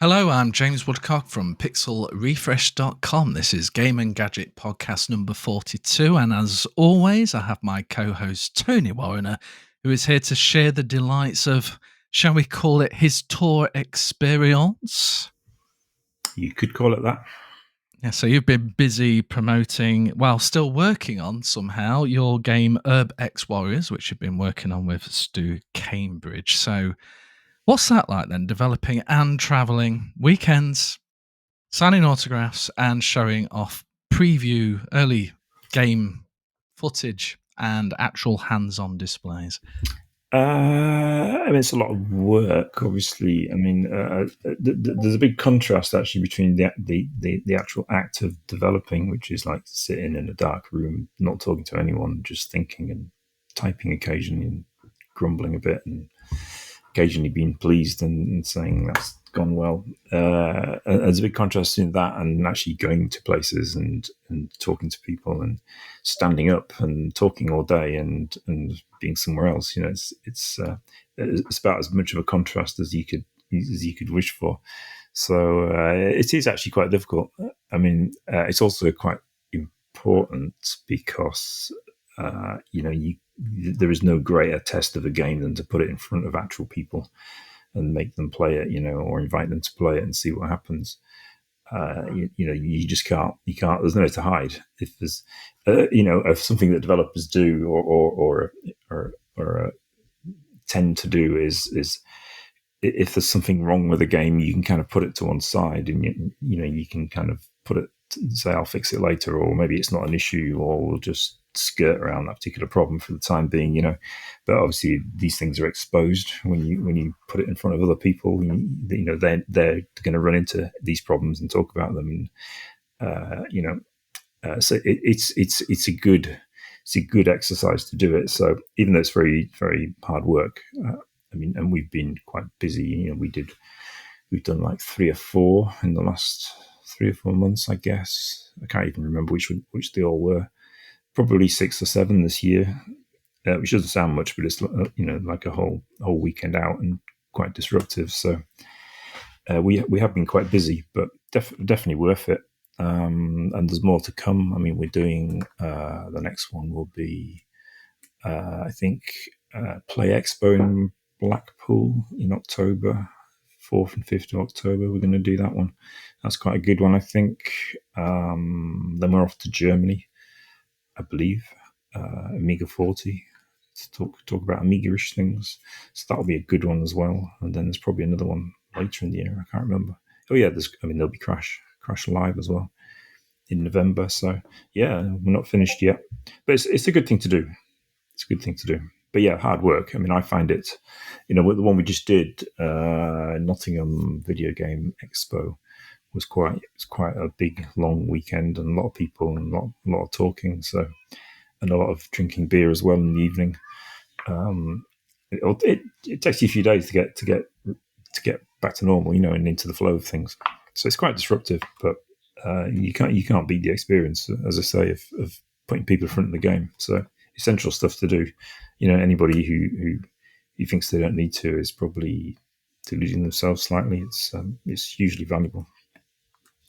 Hello, I'm James Woodcock from pixelrefresh.com. This is Game and Gadget podcast number 42, and as always, I have my co-host Tony Warriner, who is here to share the delights of, shall we call it, his tour experience? You could call it that. Yeah, so you've been busy promoting, while still working on somehow, your game UrbX Warriors, which you've been working on with Stu Cambridge. So what's that like then, developing and travelling, weekends, signing autographs and showing off preview, early game footage and actual hands-on displays? I mean, it's a lot of work, obviously. I mean, there's a big contrast actually between the actual act of developing, which is like sitting in a dark room, not talking to anyone, just thinking and typing occasionally and grumbling a bit and occasionally being pleased and saying that's gone well. There's a big contrast in that and actually going to places and talking to people and standing up and talking all day and being somewhere else. You know, it's about as much of a contrast as you could wish for. So it is actually quite difficult. I mean, it's also quite important because there is no greater test of a game than to put it in front of actual people and make them play it, or invite them to play it and see what happens. You just can't. There's nowhere to hide. If there's, if something that developers do or tend to do is if there's something wrong with a game, you can kind of put it to one side and you can kind of put it, say I'll fix it later, or maybe it's not an issue, or we'll just skirt around that particular problem for the time being, But obviously, these things are exposed when you put it in front of other people. They're going to run into these problems and talk about them. So it's a good exercise to do it. So even though it's very, very hard work, and we've been quite busy. We've done like 3 or 4 in the last 3 or 4 months, I guess. I can't even remember which they all were. Probably 6 or 7 this year, which doesn't sound much, but it's like a whole weekend out and quite disruptive. So we have been quite busy, but definitely worth it. And there's more to come. I mean, we're doing the next one will be I think Play Expo in Blackpool in October, 4th and 5th of October. We're going to do that one. That's quite a good one, I think. Then we're off to Germany, I believe, Amiga 40 to talk about Amiga-ish things. So that'll be a good one as well. And then there's probably another one later in the year. I can't remember. Oh yeah, there'll be Crash Live as well in November. So yeah, we're not finished yet, but it's a good thing to do. It's a good thing to do. But yeah, hard work. I mean, I find it, the one we just did, Nottingham Video Game Expo, was quite a big, long weekend and a lot of people and a lot of talking. So, and a lot of drinking beer as well in the evening. It takes you a few days to get back to normal, and into the flow of things. So it's quite disruptive, but you can't beat the experience, as I say, of putting people in front of the game. So essential stuff to do. Anybody who thinks they don't need to is probably deluding themselves slightly. It's hugely valuable.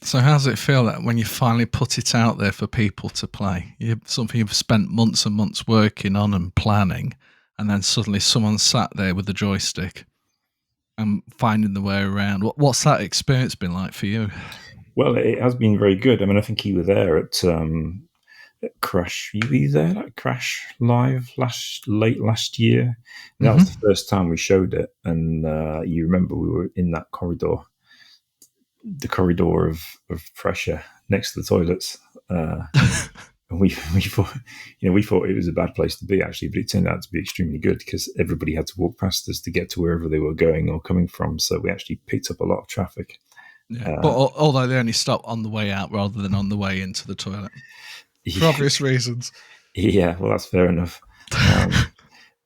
So how does it feel that when you finally put it out there for people to play, something you've spent months and months working on and planning, and then suddenly someone sat there with a joystick and finding the way around? What's that experience been like for you? Well, it has been very good. I mean, I think you were there at Crash. You were there at Crash Live late last year. And that was the first time we showed it, and you remember we were in that corridor. The corridor of pressure next to the toilets. And we thought it was a bad place to be, actually, but it turned out to be extremely good because everybody had to walk past us to get to wherever they were going or coming from. So we actually picked up a lot of traffic. Yeah. But although they only stopped on the way out rather than on the way into the toilet, for obvious reasons. Yeah, well, that's fair enough.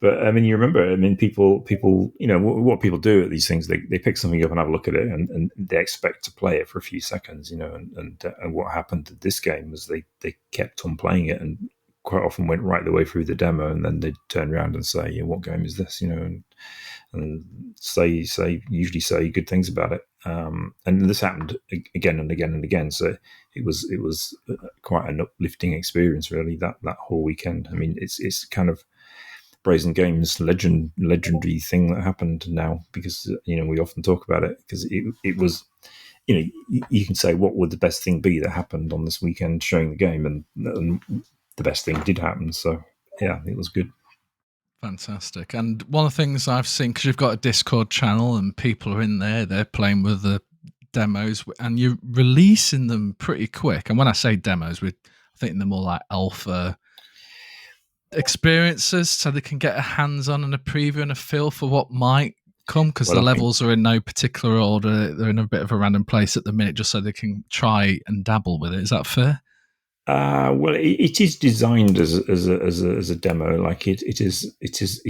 But I mean, you remember, people, what people do at these things, they pick something up and have a look at it, and they expect to play it for a few seconds, and what happened at this game was they kept on playing it and quite often went right the way through the demo, and then they'd turn around and say, "What game is this?" And usually say good things about it. And this happened again and again and again. So it was quite an uplifting experience, really. That whole weekend. I mean, it's kind of Brazen Games legendary thing that happened now, because we often talk about it, because it was, you can say, what would the best thing be that happened on this weekend showing the game, and the best thing did happen. So yeah, it was good. Fantastic. And one of the things I've seen, because you've got a Discord channel and people are in there, they're playing with the demos, and you're releasing them pretty quick. And when I say demos, I think they're more like alpha experiences, so they can get a hands-on and a preview and a feel for what might come, because the levels are in no particular order. They're in a bit of a random place at the minute, just so they can try and dabble with it. Is that fair? Well, it is designed as a demo. Like it is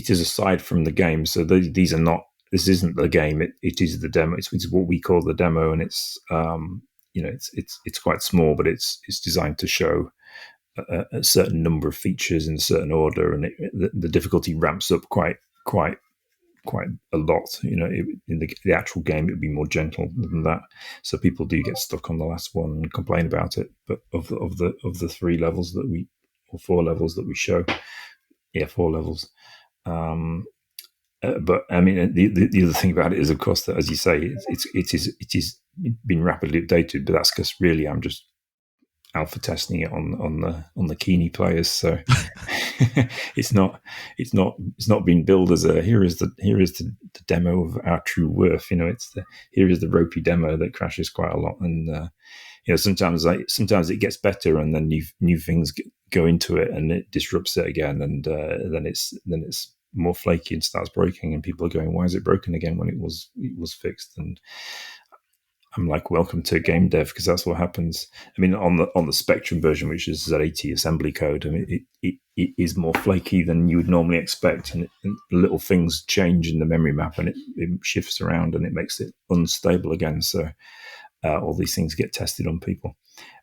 aside from the game. So these are not. This isn't the game. It is the demo. It's what we call the demo, and it's it's quite small, but it's designed to show a certain number of features in a certain order, and the difficulty ramps up quite a lot. In the actual game, it would be more gentle than that. So people do get stuck on the last one and complain about it. But of the 3 levels that we, or 4 levels that we show, 4 levels. But I mean, the other thing about it is, of course, that, as you say, it is been rapidly updated. But that's because really I'm just alpha testing it on the Keeney players, so it's not being billed as a here is the demo of our true worth. Here is the ropey demo that crashes quite a lot, and sometimes it gets better, and then new things go into it, and it disrupts it again, and then it's more flaky and starts breaking, and people are going, "Why is it broken again when it was fixed?" And I'm like, welcome to game dev, because that's what happens. I mean, on the Spectrum version, which is Z80 assembly code, I mean, it is more flaky than you would normally expect, and little things change in the memory map, and it shifts around, and it makes it unstable again. So all these things get tested on people.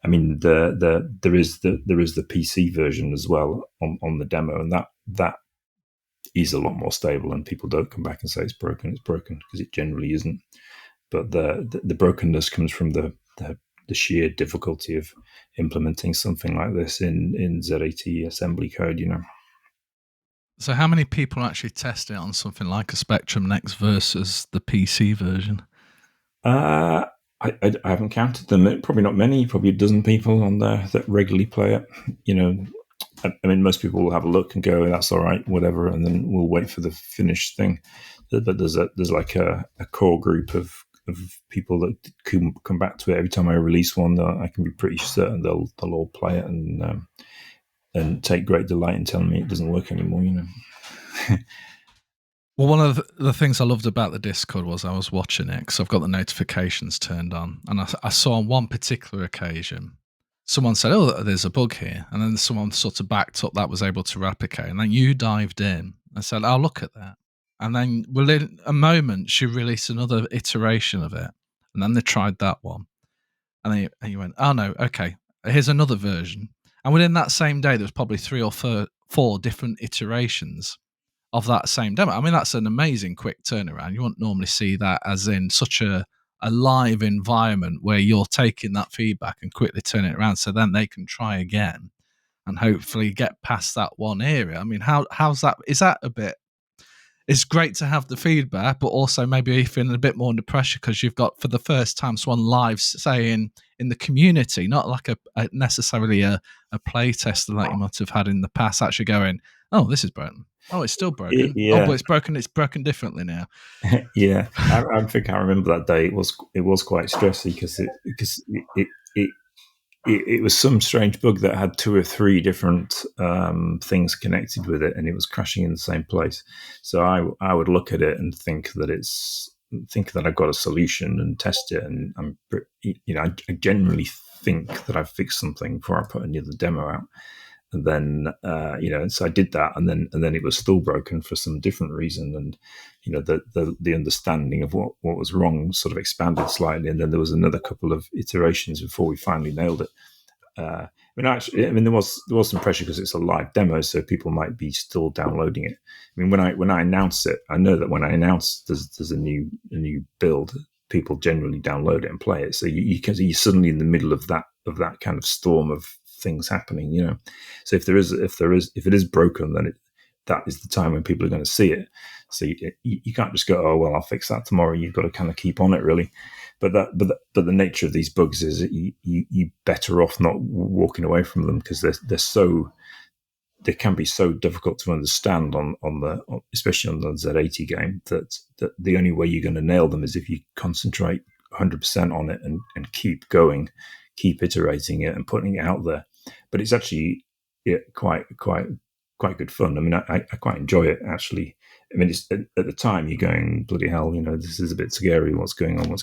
I mean, there is the PC version as well on the demo, and that is a lot more stable, and people don't come back and say it's broken, because it generally isn't. But the brokenness comes from the sheer difficulty of implementing something like this in Z80 assembly code, So how many people actually test it on something like a Spectrum Next versus the PC version? I haven't counted them. Probably not many. Probably a dozen people on there that regularly play it. I mean, most people will have a look and go, "That's all right, whatever," and then we'll wait for the finished thing. But there's like a core group of people that come back to it every time I release one. I can be pretty certain they'll all play it and take great delight in telling me it doesn't work anymore. Well, one of the things I loved about the Discord was I was watching it, because I've got the notifications turned on, and I saw on one particular occasion someone said, "Oh, there's a bug here," and then someone sort of backed up that was able to replicate, and then you dived in and said, "I'll look at that." And then within a moment, she released another iteration of it. And then they tried that one. And you went, "Oh, no, okay, here's another version." And within that same day, there was probably 3 or 4 different iterations of that same demo. I mean, that's an amazing quick turnaround. You wouldn't normally see that, as in such a live environment where you're taking that feedback and quickly turn it around, so then they can try again and hopefully get past that one area. I mean, how's that? Is that a bit... It's great to have the feedback, but also maybe you're feeling a bit more under pressure because you've got, for the first time, someone live saying in the community, not like necessarily a play tester like you might have had in the past, actually going, "Oh, this is broken. Oh, it's still broken. Yeah. Oh, but it's broken. It's broken differently now." Yeah, I think I remember that day. It was quite stressy because it was some strange bug that had 2 or 3 different things connected with it, and it was crashing in the same place. So I would look at it and think that I've got a solution and test it, and I generally think that I've fixed something before I put another demo out. And then, so I did that, and then it was still broken for some different reason, and the understanding of what was wrong sort of expanded slightly, and then there was another couple of iterations before we finally nailed it. there was some pressure because it's a live demo, so people might be still downloading it. I mean, when I announce it, I know that when I announce there's a new build, people generally download it and play it. So you're suddenly in the middle of that kind of storm of things happening, you know. So if it is broken, then that is the time when people are going to see it. So you can't just go, oh well, I'll fix that tomorrow. You've got to kind of keep on it, really. But the nature of these bugs is that you better off not walking away from them because they can be so difficult to understand especially on the Z80 game that the only way you're going to nail them is if you concentrate 100% on it and keep going, keep iterating it and putting it out there. But it's actually quite good fun. I mean, I quite enjoy it actually. I mean, it's, at the time you're going, bloody hell, you know, this is a bit scary. What's going on?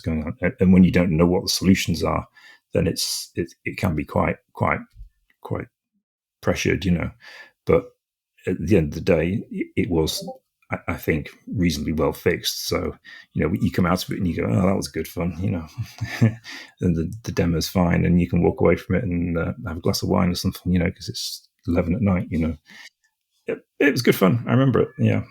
And when you don't know what the solutions are, then it can be quite pressured, you know. But at the end of the day, it was, I think, reasonably well fixed. So, you know, you come out of it and you go, oh, that was good fun, you know. And the demo's fine, and you can walk away from it and have a glass of wine or something, you know, because it's 11 at night, you know. It was good fun. I remember it. Yeah.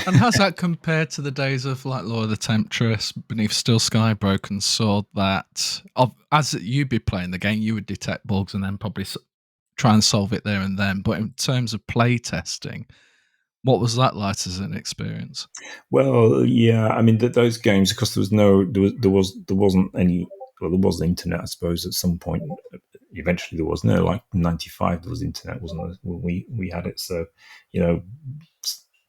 And how's that compared to the days of like Law of the Temptress, Beneath Still Sky, Broken Sword? That as you'd be playing the game, you would detect bugs and then probably try and solve it there and then. But in terms of playtesting, what was that like as an experience? Well, yeah. I mean, those games, because there wasn't any. Well, there was the internet, I suppose, at some point. Eventually, there was no, like '95. There was internet, wasn't there? When we had it, so you know,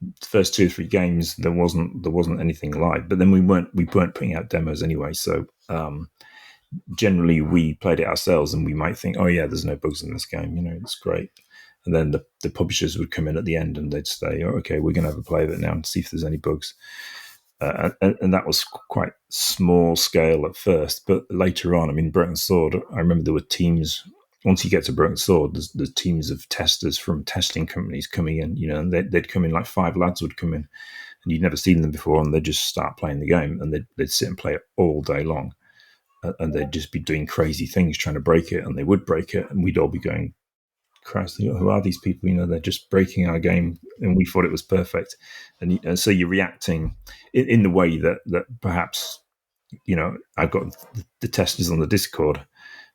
the first 2 or 3 games there wasn't anything live. But then we weren't putting out demos anyway. So generally, we played it ourselves, and we might think, oh yeah, there's no bugs in this game. You know, it's great. And then the publishers would come in at the end and they'd say, oh, okay, we're going to have a play of it now and see if there's any bugs. And that was quite small scale at first, but later on, I mean, Broken Sword, I remember there were teams. Once you get to Broken Sword, there's teams of testers from testing companies coming in, you know, and they'd come in, like 5 lads would come in, and you'd never seen them before, and they'd just start playing the game, and they'd sit and play it all day long, and they'd just be doing crazy things trying to break it, and they would break it, and we'd all be going, Christ, who are these people? You know, they're just breaking our game, and we thought it was perfect. And so you're reacting in the way that perhaps, you know, I've got the testers on the Discord,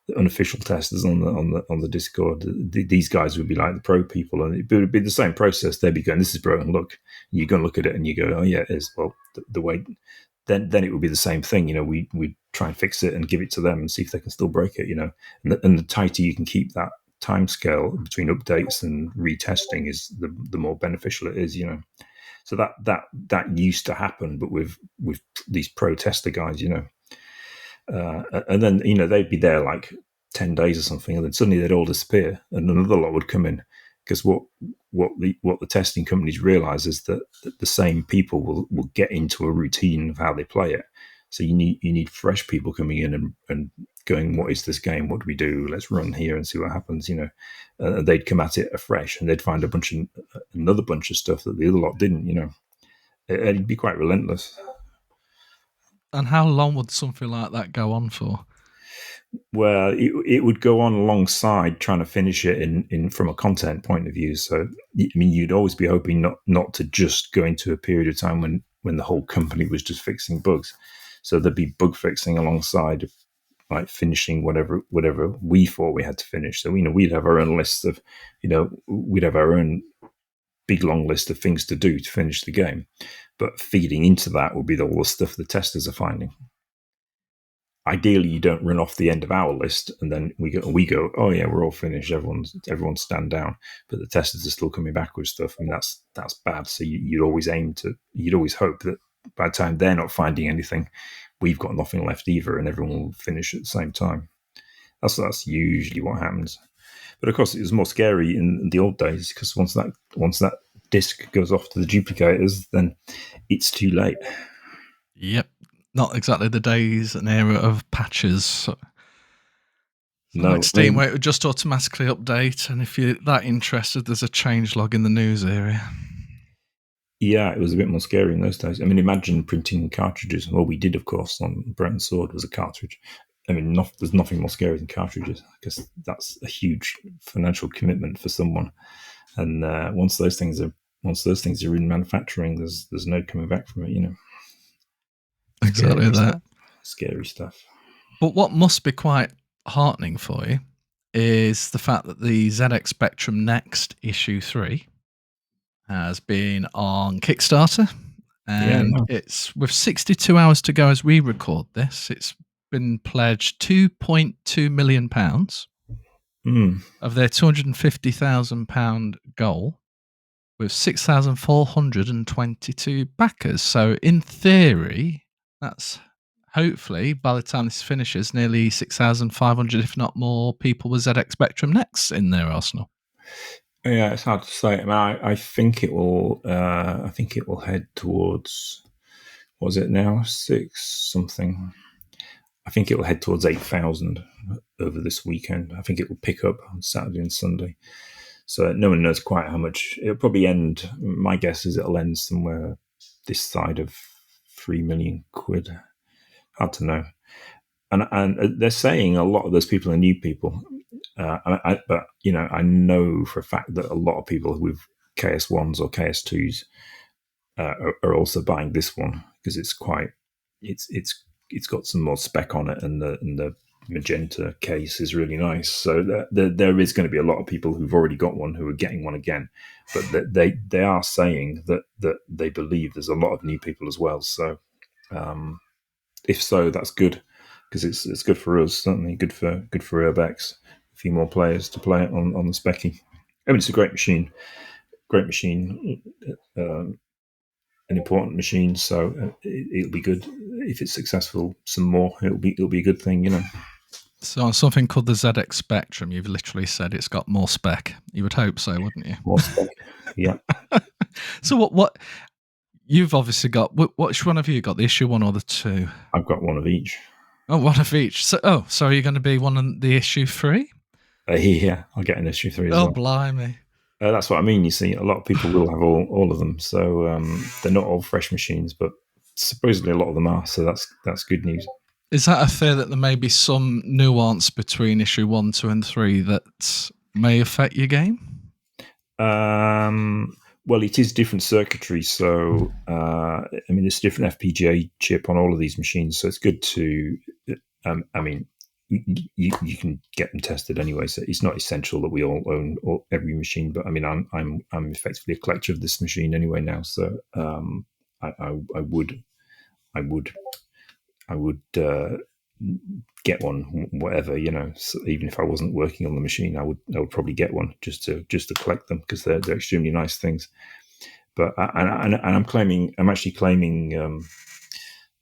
the unofficial testers on the Discord. These guys would be like the pro people, and it would be the same process. They'd be going, "This is broken. Look," and you go and look at it, and you go, "Oh yeah, it is." Well, the way. Then it would be the same thing, you know. We try and fix it and give it to them and see if they can still break it, you know. And the tighter you can keep that time scale between updates and retesting is the more beneficial it is, you know. So that used to happen, but with these pro tester guys, you know. And then, you know, they'd be there like 10 days or something, and then suddenly they'd all disappear, and another lot would come in, because what the testing companies realize is that the same people will get into a routine of how they play it. So you need fresh people coming in and going, what is this game? What do we do? Let's run here and see what happens. You know, they'd come at it afresh, and they'd find another bunch of stuff that the other lot didn't. You know, it'd be quite relentless. And how long would something like that go on for? Well, it would go on alongside trying to finish it in from a content point of view. So, I mean, you'd always be hoping not to just go into a period of time when the whole company was just fixing bugs. So there'd be bug fixing alongside, like finishing whatever we thought we had to finish. So, you know, we'd have our own list of, you know, we'd have our own big long list of things to do to finish the game. But feeding into that would be all the stuff the testers are finding. Ideally, you don't run off the end of our list, and then we go. Oh yeah, we're all finished. Everyone's stand down, but the testers are still coming back with stuff, and that's bad. So you'd always hope that by the time they're not finding anything, we've got nothing left either, and everyone will finish at the same time. That's usually what happens. But of course, it was more scary in the old days, because once that disk goes off to the duplicators, then it's too late. Yep. Not exactly the days and era of patches. So No, like Steam, where it would just automatically update, and if you're that interested, there's a change log in the news area. Yeah, it was a bit more scary in those days. I mean, imagine printing cartridges. Well, we did, of course, on Broken Sword was a cartridge. I mean, there's nothing more scary than cartridges, because that's a huge financial commitment for someone. And once those things are in manufacturing, there's no coming back from it. Exactly Scary that. stuff. Scary stuff. But what must be quite heartening for you is the fact that the ZX Spectrum Next issue 3 has been on Kickstarter, and it's with 62 hours to go as we record this. It's been pledged £2.2 million of their £250,000 goal, with 6,422 backers. So in theory, that's hopefully by the time this finishes, nearly 6,500, if not more, people with ZX Spectrum Next in their arsenal. Yeah, it's hard to say. I mean, I think it will. I think it will head towards. What is it now? 6 something. I think it will head towards 8,000 over this weekend. I think it will pick up on Saturday and Sunday. So no one knows quite how much. It'll probably end. My guess is it'll end somewhere this side of 3 million quid. Hard to know. And they're saying a lot of those people are new people. But I know for a fact that a lot of people with KS1s or KS2s are also buying this one, because it's got some more spec on it, and the magenta case is really nice. So there is going to be a lot of people who've already got one who are getting one again, but they are saying that they believe there's a lot of new people as well. So if so, that's good, because it's good for us, certainly good for UrbX. A few more players to play it on the Specky. I mean, it's a great machine, an important machine. So it'll be good if it's successful. Some more, it'll be a good thing, So on something called the ZX Spectrum, you've literally said it's got more spec. You would hope so, wouldn't you? More spec, yeah. So what you've obviously got? Which one have you got? The issue 1 or the 2? I've got one of each. Oh, one of each. So are you going to be one on the issue 3? Yeah, I'll get an issue 3 as well. Oh, blimey. That's what I mean. You see, a lot of people will have all of them. So they're not all fresh machines, but supposedly a lot of them are. So that's good news. Is that a fear that there may be some nuance between issue 1, 2, and 3 that may affect your game? Well, it is different circuitry. So, I mean, there's a different FPGA chip on all of these machines. So it's good to, I mean, you can get them tested anyway. So it's not essential that we all own every machine. But I mean, I'm effectively a collector of this machine anyway now. So I would get one, whatever, so even if I wasn't working on the machine, I would probably get one just to collect them, because they're extremely nice things. But I'm actually claiming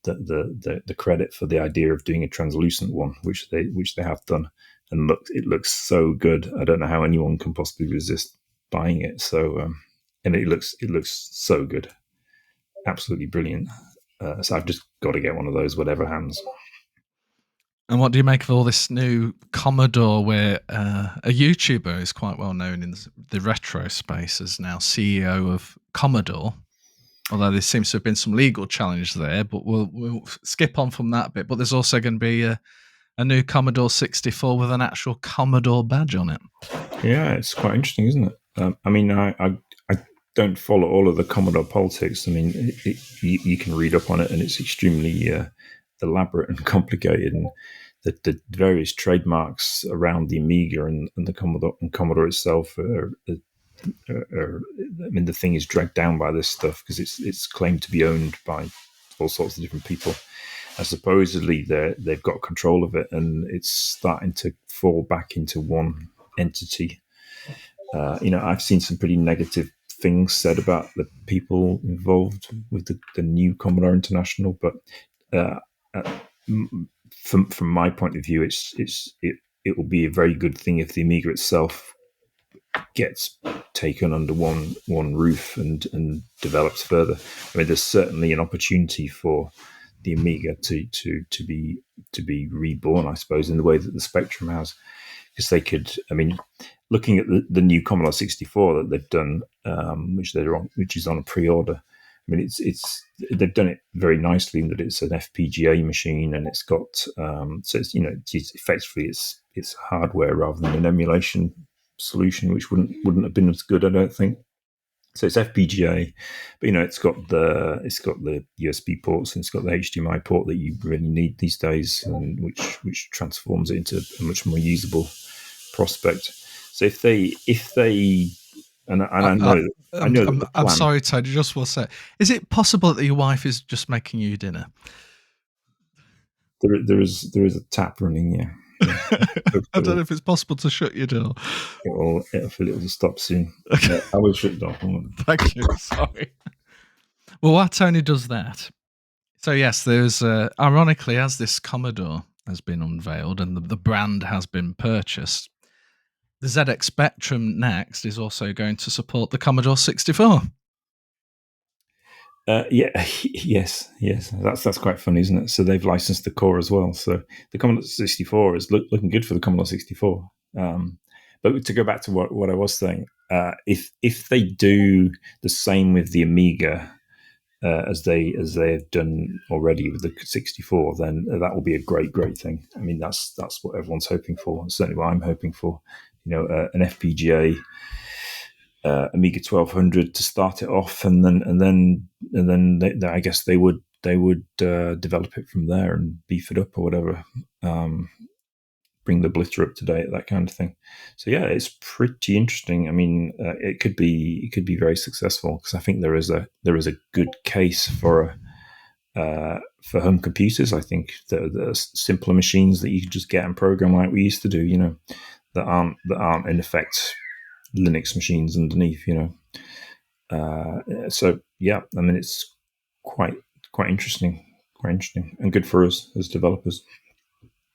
the credit for the idea of doing a translucent one, which they have done, and it looks so good. I don't know how anyone can possibly resist buying it. So and it looks so good, absolutely brilliant. So I've just got to get one of those, whatever happens. And what do you make of all this new Commodore, where a YouTuber who's quite well known in the retro space is now CEO of Commodore? Although there seems to have been some legal challenge there, but we'll skip on from that bit. But there's also going to be a new Commodore 64 with an actual Commodore badge on it. Yeah, it's quite interesting, isn't it? I mean, I don't follow all of the Commodore politics. I mean, you can read up on it, and it's extremely elaborate and complicated, and the various trademarks around the Amiga and the Commodore itself are, I mean, the thing is dragged down by this stuff, because it's claimed to be owned by all sorts of different people, and supposedly they've got control of it, and it's starting to fall back into one entity. I've seen some pretty negative things said about the people involved with the new Commodore International, but from my point of view, it will be a very good thing if the Amiga itself gets taken under one roof and develops further. I mean, there's certainly an opportunity for the Amiga to be reborn, I suppose, in the way that the Spectrum has, because they could. I mean, looking at the new Commodore 64 that they've done, which is on a pre-order, I mean, it's they've done it very nicely in that it's an FPGA machine, and it's got so it's effectively it's hardware rather than an emulation solution, which wouldn't have been as good, I don't think. So it's FPGA, but it's got the USB ports, and it's got the HDMI port that you really need these days, and which transforms it into a much more usable prospect. So if they and I know that the I'm plan. sorry, Tony. Just one sec. Is it possible that your wife is just making you dinner? There is a tap running, yeah. I don't know if it's possible to shut your door. It'll stop soon. Okay. I will shut it off. Thank you. Sorry. Well, while Tony does that, so yes, there's ironically, as this Commodore has been unveiled and the brand has been purchased, the ZX Spectrum next is also going to support the Commodore 64. Yeah, yes. That's quite funny, isn't it? So they've licensed the core as well. So the Commodore 64 is looking good for the Commodore 64. But to go back to what I was saying, if they do the same with the Amiga as they have done already with the 64, then that will be a great thing. I mean, that's what everyone's hoping for. And certainly what I'm hoping for. An FPGA. Amiga 1200 to start it off, and then I guess they would develop it from there and beef it up or whatever, bring the blitter up to date, that kind of thing. So yeah, it's pretty interesting. I mean, it could be very successful, because I think there is a good case for home computers. I think the simpler machines that you can just get and program like we used to do, that aren't in effect Linux machines underneath, so yeah, I mean, it's quite interesting, and good for us as developers.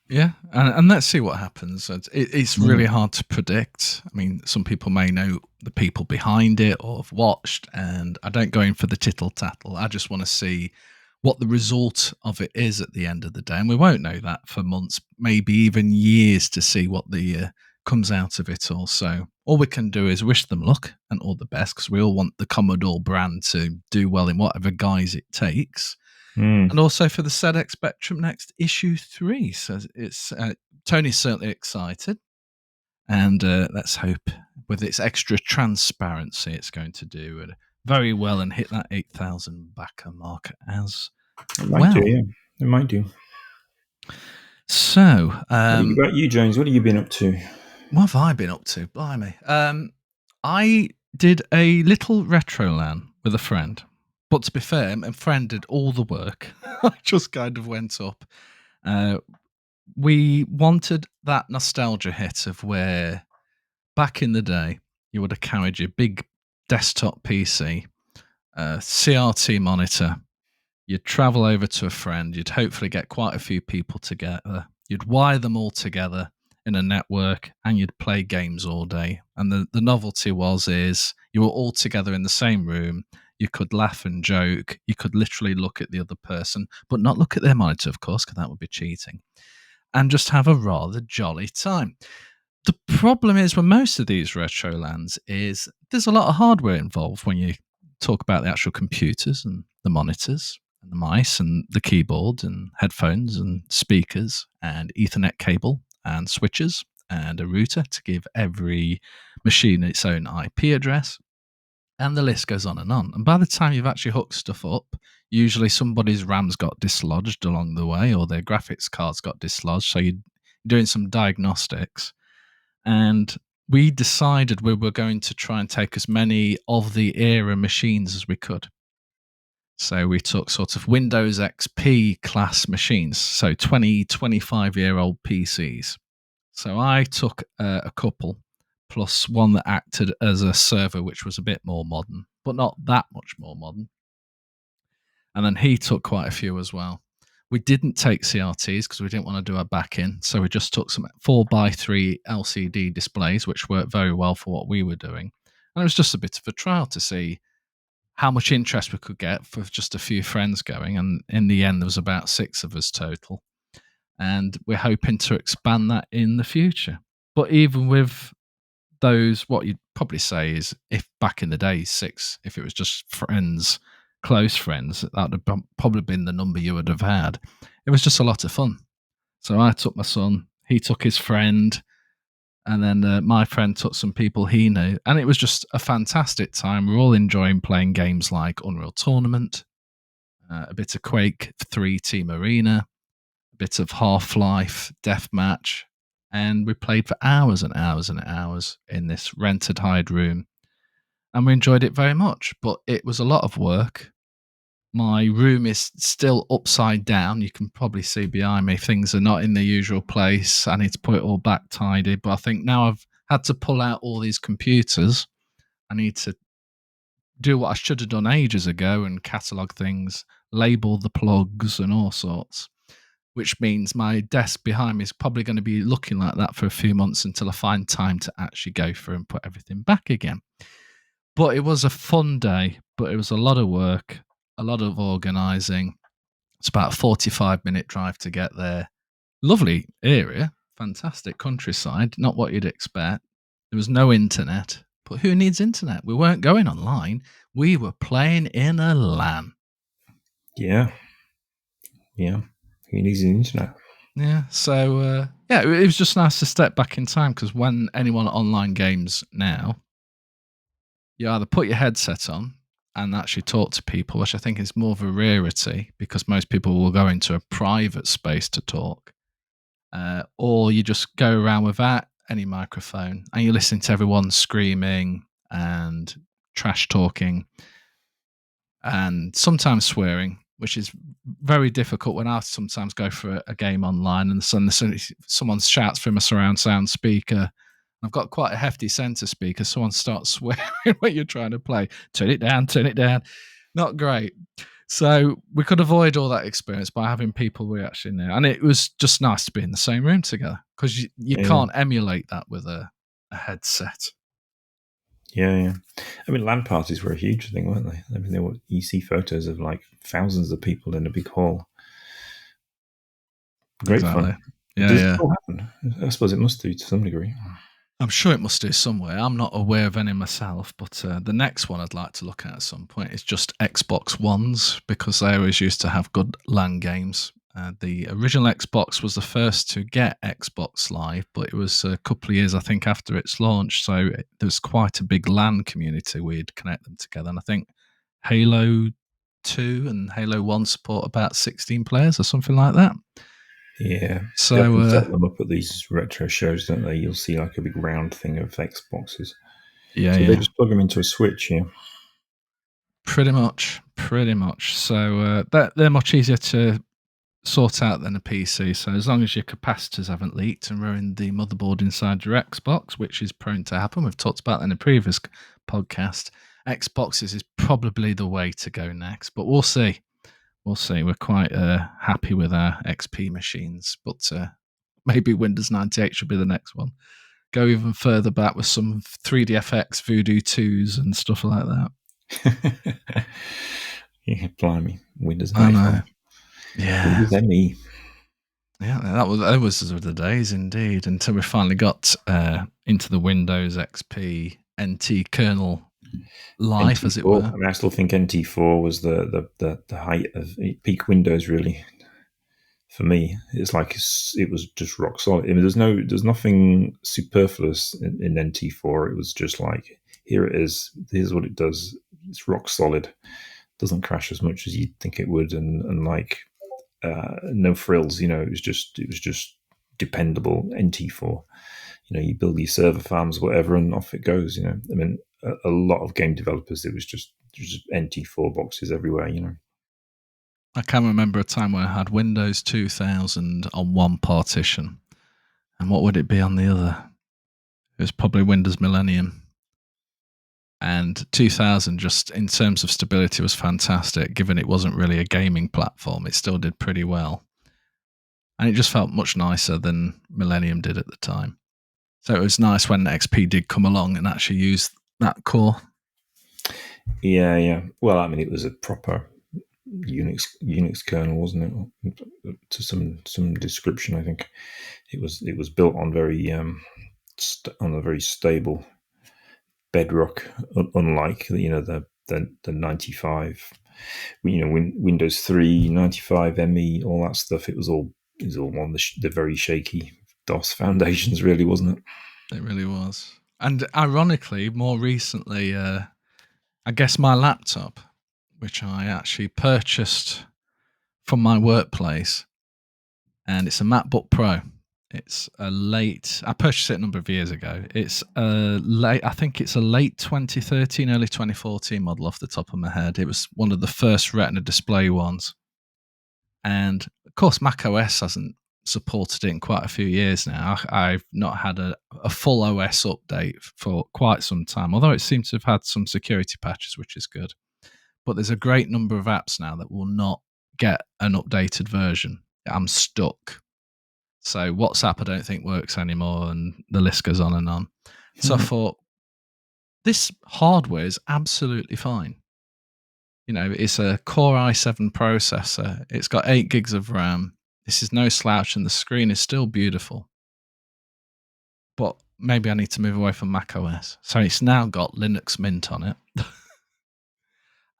Yeah, and let's see what happens. It's really hard to predict. I mean, some people may know the people behind it or have watched, and I don't go in for the tittle tattle. I just want to see what the result of it is at the end of the day, and we won't know that for months, maybe even years, to see what the comes out of it all. So all we can do is wish them luck and all the best, because we all want the Commodore brand to do well in whatever guise it takes. And also for the ZX Spectrum next, issue 3. So it's Tony's certainly excited, and let's hope with its extra transparency, it's going to do very well and hit that 8,000 backer mark as It might well. do, yeah. It might do. So, what about you, James? What have you been up to? What have I been up to? Blimey. I did a little retrolan with a friend. But to be fair, my friend did all the work. I just kind of went up. We wanted that nostalgia hit of where back in the day, you would have carried your big desktop PC, CRT monitor. You'd travel over to a friend. You'd hopefully get quite a few people together. You'd wire them all together in a network, and you'd play games all day. And the novelty is you were all together in the same room. You could laugh and joke. You could literally look at the other person, but not look at their monitor, of course, because that would be cheating. And just have a rather jolly time. The problem is with most of these retro lands is there's a lot of hardware involved when you talk about the actual computers and the monitors and the mice and the keyboard and headphones and speakers and Ethernet cable and switches and a router to give every machine its own IP address. And the list goes on. And by the time you've actually hooked stuff up, usually somebody's RAM's got dislodged along the way, or their graphics card's got dislodged. So you're doing some diagnostics. And we decided we were going to try and take as many of the era machines as we could. So we took sort of Windows XP class machines, so 20, 25-year-old PCs. So I took a couple, plus one that acted as a server, which was a bit more modern, but not that much more modern. And then he took quite a few as well. We didn't take CRTs because we didn't want to do a back-in, so we just took some 4x3 LCD displays, which worked very well for what we were doing. And it was just a bit of a trial to see how much interest we could get for just a few friends going. And in the end, there was about 6 of us total. And we're hoping to expand that in the future. But even with those, what you'd probably say is, if back in the day, 6, if it was just friends close friends, that would have probably been the number you would have had. It was just a lot of fun. So I took my son, he took his friend, and then my friend took some people he knew, and it was just a fantastic time. We're all enjoying playing games like Unreal Tournament, a bit of Quake 3 Team Arena, a bit of Half-Life Deathmatch, and we played for hours and hours and hours in this rented hired room, and we enjoyed it very much. But it was a lot of work. My room is still upside down. You can probably see behind me things are not in their usual place. I need to put it all back tidy. But I think now I've had to pull out all these computers, I need to do what I should have done ages ago and catalog things, label the plugs and all sorts, which means my desk behind me is probably going to be looking like that for a few months until I find time to actually go through and put everything back again. But it was a fun day, but it was a lot of work, a lot of organising. It's about a 45-minute drive to get there. Lovely area, fantastic countryside, not what you'd expect. There was no internet, but who needs internet? We weren't going online. We were playing in a LAN. Yeah. Who needs the internet? Yeah, so it was just nice to step back in time, because when anyone online games now, you either put your headset on and actually talk to people, which I think is more of a rarity because most people will go into a private space to talk, or you just go around without any microphone and you listen to everyone screaming and trash talking and sometimes swearing, which is very difficult when I sometimes go for a game online and someone shouts from a surround sound speaker. I've got quite a hefty center speaker. Someone starts swearing when you're trying to play. Turn it down, turn it down. Not great. So we could avoid all that experience by having people we actually knew. And it was just nice to be in the same room together, because you can't emulate that with a headset. Yeah. I mean, LAN parties were a huge thing, weren't they? I mean, you see photos of like thousands of people in a big hall. Great fun. Yeah, Does yeah. it still happen? I suppose it must do to some degree. I'm sure it must do somewhere. I'm not aware of any myself, but the next one I'd like to look at some point is just Xbox Ones, because they always used to have good LAN games. The original Xbox was the first to get Xbox Live, but it was a couple of years, I think, after its launch. So there was quite a big LAN community. We'd connect them together. And I think Halo 2 and Halo 1 support about 16 players or something like that. Yeah. So they often set them up at these retro shows, don't they? You'll see like a big round thing of Xboxes. Yeah, so they just plug them into a switch, yeah. Pretty much. So they're much easier to sort out than a PC. So as long as your capacitors haven't leaked and ruined the motherboard inside your Xbox, which is prone to happen, we've talked about that in a previous podcast, Xboxes is probably the way to go next. But we'll see. We're quite happy with our XP machines, but maybe Windows 98 should be the next one. Go even further back with some 3DFX Voodoo 2s and stuff like that. Yeah, blimey. Windows 95. Yeah. Windows ME. Yeah, those were the days indeed, until we finally got into the Windows XP NT kernel life, NT4. as it were. I mean, I still think NT4 was the height of peak Windows, really. For me, it's like it was just rock solid. I mean, there's nothing superfluous in NT4. It was just like, here it is. Here's what it does. It's rock solid. Doesn't crash as much as you'd think it would, and like no frills. It was just dependable NT4. You build your server farms, whatever, and off it goes. I mean, a lot of game developers, it was just NT4 boxes everywhere. I can remember a time when I had Windows 2000 on one partition, and what would it be on the other? It was probably Windows Millennium. And 2000, just in terms of stability, was fantastic. Given it wasn't really a gaming platform, it still did pretty well. And it just felt much nicer than Millennium did at the time. So it was nice when XP did come along and actually use that core. Yeah. Well, I mean, it was a proper Unix kernel, wasn't it? To some description, I think it was built on on a very stable bedrock, unlike the 95 Windows 3, 95 ME, all that stuff. It was all on the very shaky DOS foundations, really, wasn't it? It really was. And ironically, more recently, I guess my laptop, which I actually purchased from my workplace, and it's a MacBook Pro. It's I purchased it a number of years ago. It's I think it's a late 2013, early 2014 model off the top of my head. It was one of the first Retina display ones. And of course, macOS hasn't supported it in quite a few years now. I've not had a full OS update for quite some time, although it seems to have had some security patches, which is good. But there's a great number of apps now that will not get an updated version. I'm stuck. So WhatsApp, I don't think works anymore, and the list goes on and on. So I thought, this hardware is absolutely fine. It's a Core i7 processor. It's got 8 gigs of RAM. This is no slouch, and the screen is still beautiful. But maybe I need to move away from macOS. So it's now got Linux Mint on it.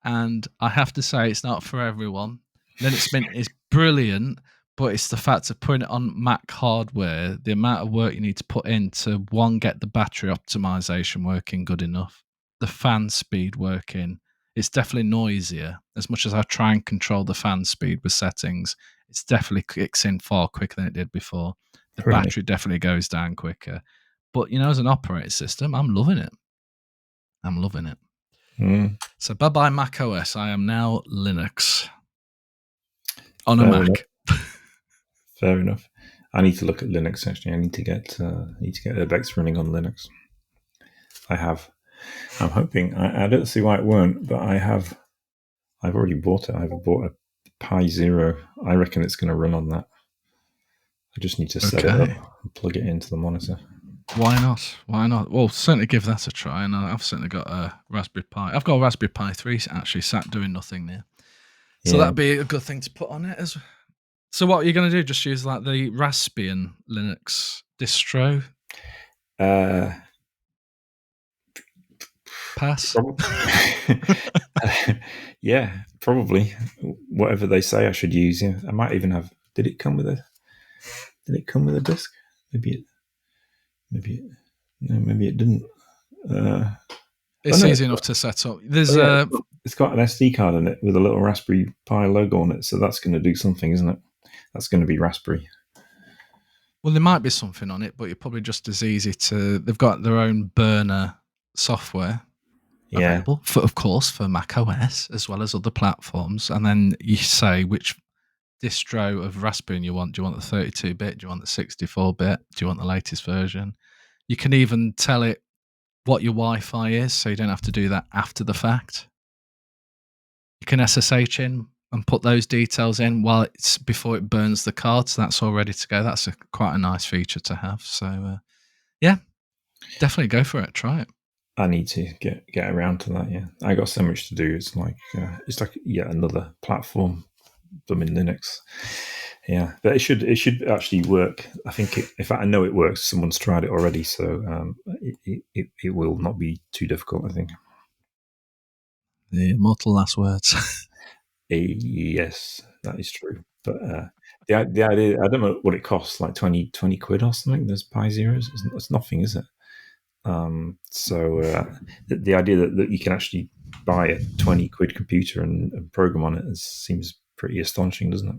And I have to say, it's not for everyone. Linux Mint is brilliant, but it's the fact of putting it on Mac hardware, the amount of work you need to put in to, one, get the battery optimization working good enough, the fan speed working. It's definitely noisier. As much as I try and control the fan speed with settings, it's definitely kicks in far quicker than it did before. The battery definitely goes down quicker. But, as an operating system, I'm loving it. So bye-bye macOS. I am now Linux on a Mac. Fair enough. I need to look at Linux, actually. I need to get UrbX running on Linux. I'm hoping. I don't see why it won't, but I've already bought it. I've bought a Pi Zero. I reckon it's going to run on that. I just need to set it up and plug it into the monitor. Why not? Well, certainly give that a try. And I've certainly got a Raspberry Pi. I've got a Raspberry Pi 3 actually sat doing nothing there. So that'd be a good thing to put on it as well. So what are you going to do? Just use like the Raspbian Linux distro? Pass? Yeah, probably. Whatever they say I should use. Yeah, I might even have. Did it come with a disk? Maybe it didn't. It's easy enough to set up. There's it's got an SD card in it with a little Raspberry Pi logo on it, so that's going to do something, isn't it? That's going to be Raspberry. Well, there might be something on it, but you're probably just as easy to. They've got their own burner software available, of course, for macOS as well as other platforms, and then you say which distro of Raspberry you want. Do you want the 32-bit? Do you want the 64-bit? Do you want the latest version? You can even tell it what your Wi-Fi is, so you don't have to do that after the fact. You can SSH in and put those details in before it burns the card, so that's all ready to go. That's quite a nice feature to have. So, yeah, definitely go for it. Try it. I need to get around to that. Yeah, I got so much to do. It's like yet another platform. Them in Linux. Yeah, but it should actually work. I think in fact I know it works. Someone's tried it already, so it will not be too difficult, I think. The immortal last words. Yes, that is true. But the idea, I don't know what it costs, like 20 quid or something. There's Pi Zeros. It's nothing, is it? So the idea that you can actually buy a 20 quid computer and program on it seems pretty astonishing, doesn't it?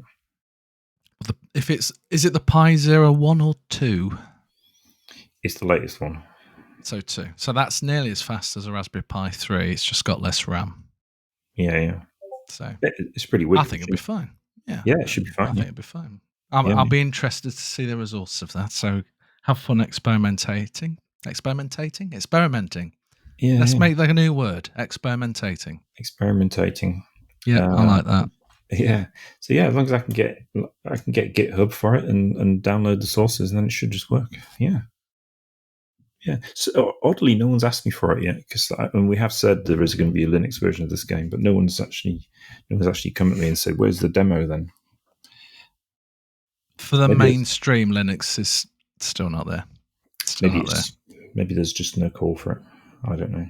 Is it the Pi Zero 1 or 2? It's the latest one. So 2. So that's nearly as fast as a Raspberry Pi 3. It's just got less RAM. Yeah. So it's pretty wicked. I think it'll be fine. Yeah, it should be fine. I think it'll be fine. I'll be interested to see the results of that. So have fun experimenting. Yeah. Let's make like a new word. Experimentating. Yeah, I like that. Yeah. So yeah, as long as I can get GitHub for it and download the sources, then it should just work. Yeah. Yeah. So oddly, no one's asked me for it yet because we have said there is going to be a Linux version of this game, but no one's actually come at me and said, "Where's the demo then?" For the mainstream, Linux is still not there. Maybe there's just no call for it. I don't know.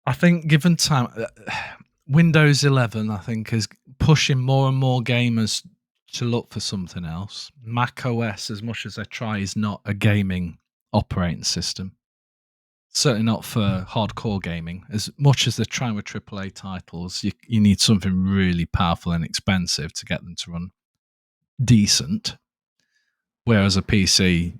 I think given time, Windows 11, I think, is pushing more and more gamers to look for something else. macOS, as much as they try, is not a gaming operating system. Certainly not for hardcore gaming. As much as they're trying with AAA titles, you need something really powerful and expensive to get them to run decent. Whereas a PC,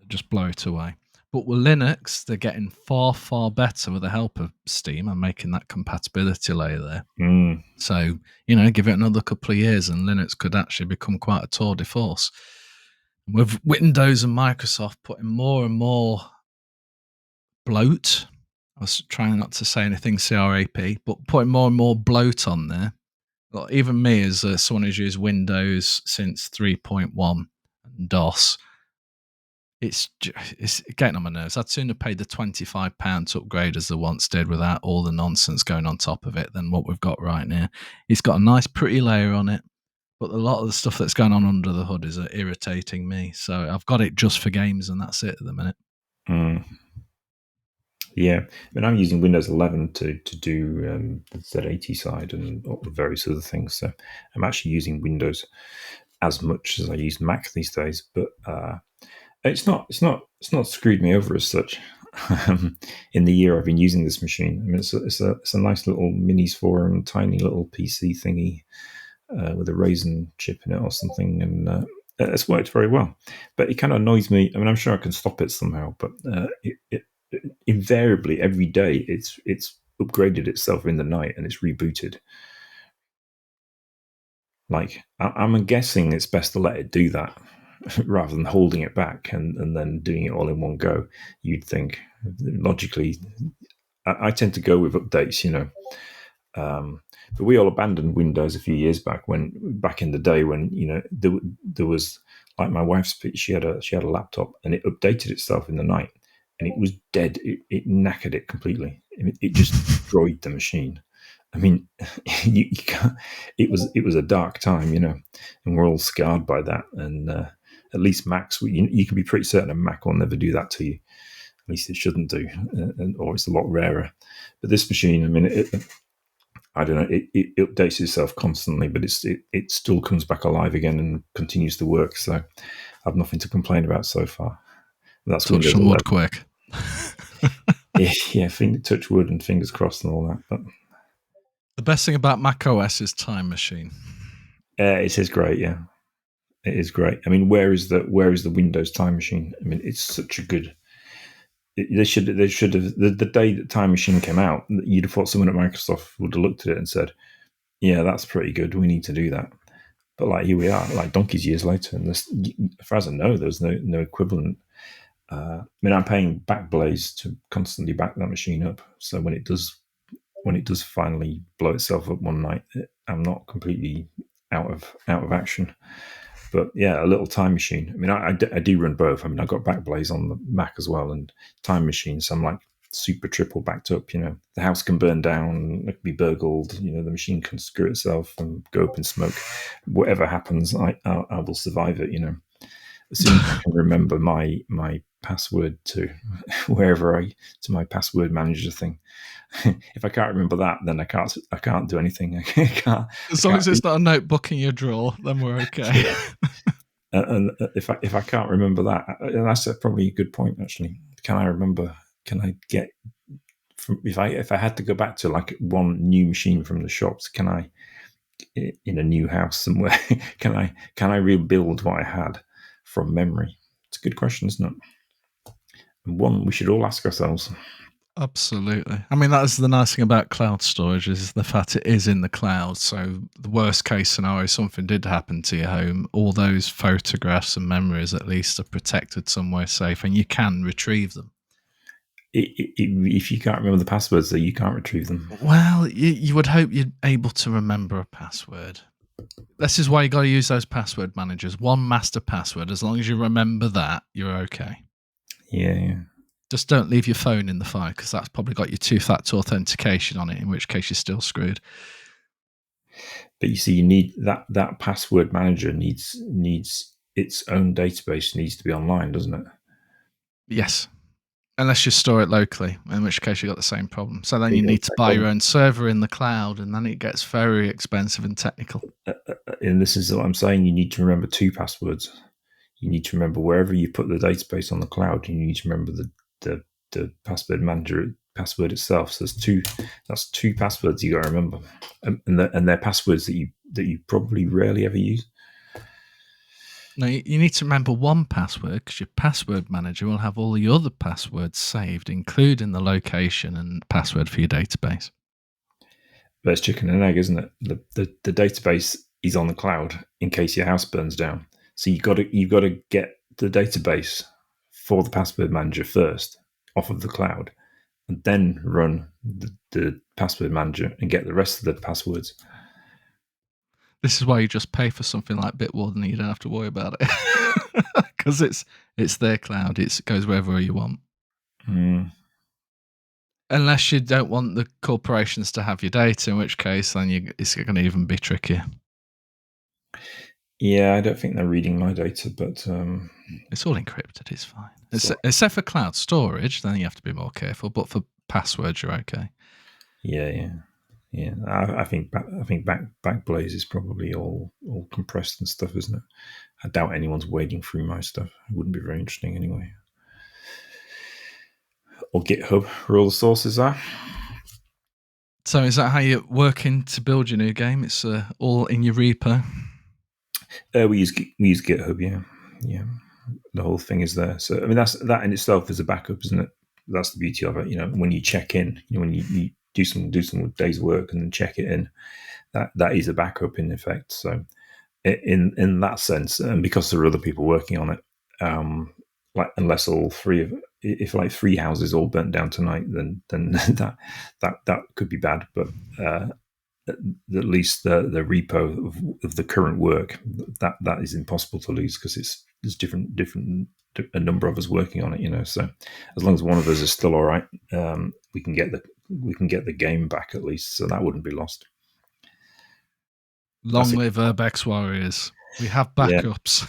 just blow it away. But with Linux, they're getting far, far better with the help of Steam and making that compatibility layer there. Mm. So, give it another couple of years and Linux could actually become quite a tour de force. With Windows and Microsoft putting more and more bloat, I was trying not to say anything CRAP, but putting more and more bloat on there. Well, even me, as someone who's used Windows since 3.1 and DOS, it's getting on my nerves. I'd sooner pay the £25 to upgrade as they once did without all the nonsense going on top of it than what we've got right now. It's got a nice, pretty layer on it, but a lot of the stuff that's going on under the hood is irritating me. So I've got it just for games, and that's it at the minute. Mm. Yeah, I mean, I'm using Windows 11 to do the Z80 side and various other things. So I'm actually using Windows as much as I use Mac these days. But it's not screwed me over as such. In the year I've been using this machine, I mean, it's a nice little minis forum, tiny little PC thingy with a Raisin chip in it or something, and it's worked very well. But it kind of annoys me. I mean, I'm sure I can stop it somehow, but it invariably every day it's upgraded itself in the night and it's rebooted. Like, I'm guessing it's best to let it do that rather than holding it back and then doing it all in one go. You'd think logically. I tend to go with updates, but we all abandoned Windows a few years back in the day when there was, like, my wife's, she had a laptop and it updated itself in the night and it was dead. It knackered it completely. It just destroyed the machine. I mean, you can't. It was a dark time, and we're all scarred by that. And at least Macs, you can be pretty certain a Mac will never do that to you. At least it shouldn't do, or it's a lot rarer. But this machine, I mean, I don't know. It updates itself constantly, but it still comes back alive again and continues to work. So I've nothing to complain about so far. That's touch some wood quick. Yeah, touch wood and fingers crossed and all that. But the best thing about macOS is Time Machine. It is great. Yeah, it is great. I mean, where is the Windows Time Machine? I mean, it's such a good. They should have the day that Time Machine came out. You'd have thought someone at Microsoft would have looked at it and said, "Yeah, that's pretty good. We need to do that." But like, here we are, like donkey's years later, and this, as far as I know, there's no equivalent. I mean, I'm paying Backblaze to constantly back that machine up, so when it does finally blow itself up one night, I'm not completely out of action. But yeah, a little Time Machine. I mean, I do run both. I mean, I've got Backblaze on the Mac as well, and Time Machine. So I'm like super triple backed up. The house can burn down, it can be burgled. The machine can screw itself and go up in smoke. Whatever happens, I will survive it. As soon as I can remember my password to to my password manager thing. If I can't remember that, then I can't do anything. I can't. As long as it's not a notebook in your drawer, then we're okay. Yeah. And if I can't remember that, and that's probably a good point actually. Can I remember? Can I get from if I had to go back to like one new machine from the shops? Can I, in a new house somewhere? Can I rebuild what I had from memory? It's a good question, isn't it? And one we should all ask ourselves. Absolutely. I mean, that is the nice thing about cloud storage is the fact it is in the cloud. So the worst case scenario, something did happen to your home, all those photographs and memories at least are protected somewhere safe and you can retrieve them. If you can't remember the passwords, you can't retrieve them. Well, you would hope you're able to remember a password. This is why you got to use those password managers. One master password. As long as you remember that, you're okay. Yeah. Just don't leave your phone in the file because that's probably got your two-factor authentication on it, in which case you're still screwed. But you see, you need that password manager needs its own database, needs to be online, doesn't it? Yes. Unless you store it locally, in which case you got the same problem. So then You you got the need to same buy your problem. own server in the cloud, and then it gets very expensive and technical. And this is what I'm saying. You need to remember two passwords. You need to remember wherever you put the database on the cloud. You need to remember the password manager password itself. So that's two passwords you got to remember, and they're passwords that you probably rarely ever use. Now, you need to remember one password because your password manager will have all the other passwords saved, including the location and password for your database. But it's chicken and egg, isn't it? The database is on the cloud in case your house burns down. So you've got to get the database for the password manager first off of the cloud, and then run the password manager and get the rest of the passwords. This is why you just pay for something like Bitwarden and you don't have to worry about it. Because it's their cloud. It goes wherever you want. Mm. Unless you don't want the corporations to have your data, in which case then it's going to even be trickier. Yeah, I don't think they're reading my data, but it's all encrypted. It's fine. Except for cloud storage, then you have to be more careful. But for passwords, you're okay. Yeah. I think Backblaze is probably all compressed and stuff, isn't it? I doubt anyone's wading through my stuff. It wouldn't be very interesting anyway. Or GitHub, where all the sources are. So is that how you're working to build your new game? It's all in your repo? We use GitHub, yeah. The whole thing is there. So I mean, that in itself is a backup, isn't it? That's the beauty of it. When you check in, when you do some days work and then check it in, that is a backup in effect. So in that sense, and because there are other people working on it, like unless all three of if like three houses all burnt down tonight, then that could be bad. But at least the repo of the current work that is impossible to lose because there's different a number of us working on it. So as long as one of us is still all right, we can get the game back at least, so that wouldn't be lost. Long live UrbX Warriors. We have backups.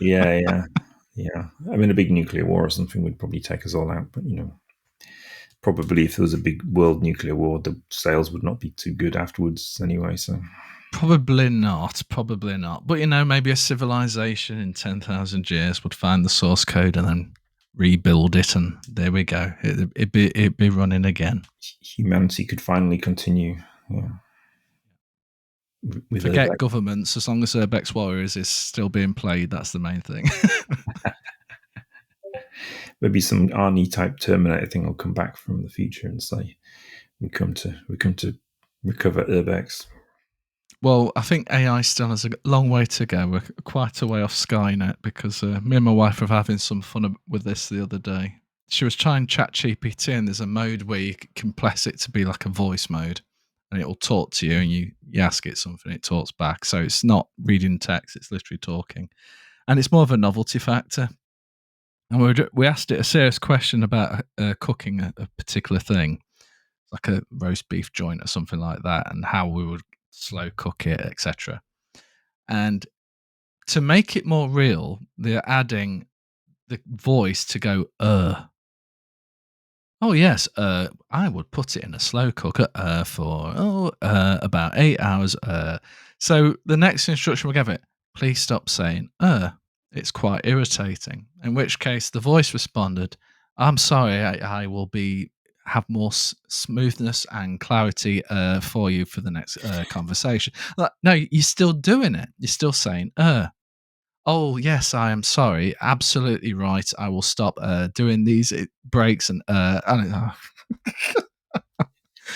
Yeah. I mean, a big nuclear war or something would probably take us all out, but probably if there was a big world nuclear war, the sales would not be too good afterwards anyway. So probably not. But maybe a civilization in 10,000 years would find the source code and then rebuild it, and there we go. It'd be running again. Humanity could finally continue. Yeah. Forget governments. As long as UrbX Warriors is still being played, that's the main thing. Maybe some Arnie type Terminator thing will come back from the future and say, "We come to recover UrbX." Well, I think AI still has a long way to go. We're quite a way off Skynet because me and my wife were having some fun with this the other day. She was trying ChatGPT, and there's a mode where you can press it to be like a voice mode, and it will talk to you, and you ask it something, it talks back. So it's not reading text; it's literally talking, and it's more of a novelty factor. And we asked it a serious question about cooking a particular thing, like a roast beef joint or something like that, and how we would slow cook it, etc. And to make it more real, they're adding the voice to go, oh yes, I would put it in a slow cooker for about 8 hours. So the next instruction we'll give it, please stop saying it's quite irritating. In which case the voice responded, I'm sorry, I will have more smoothness and clarity for you for the next conversation. Like, no, you're still doing it. You're still saying oh yes, I am sorry. Absolutely right. I will stop doing these breaks and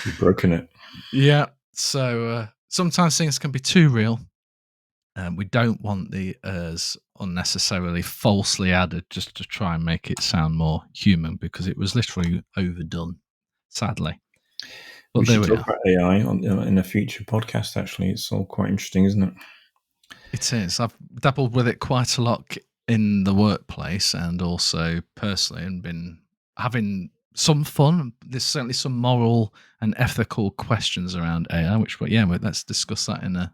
You've broken it. Yeah. So sometimes things can be too real. We don't want the unnecessarily falsely added just to try and make it sound more human because it was literally overdone, sadly. But we there should we talk are. about AI in a future podcast. Actually, it's all quite interesting, isn't it? It is. I've dabbled with it quite a lot in the workplace and also personally, and been having some fun. There's certainly some moral and ethical questions around AI, which, let's discuss that in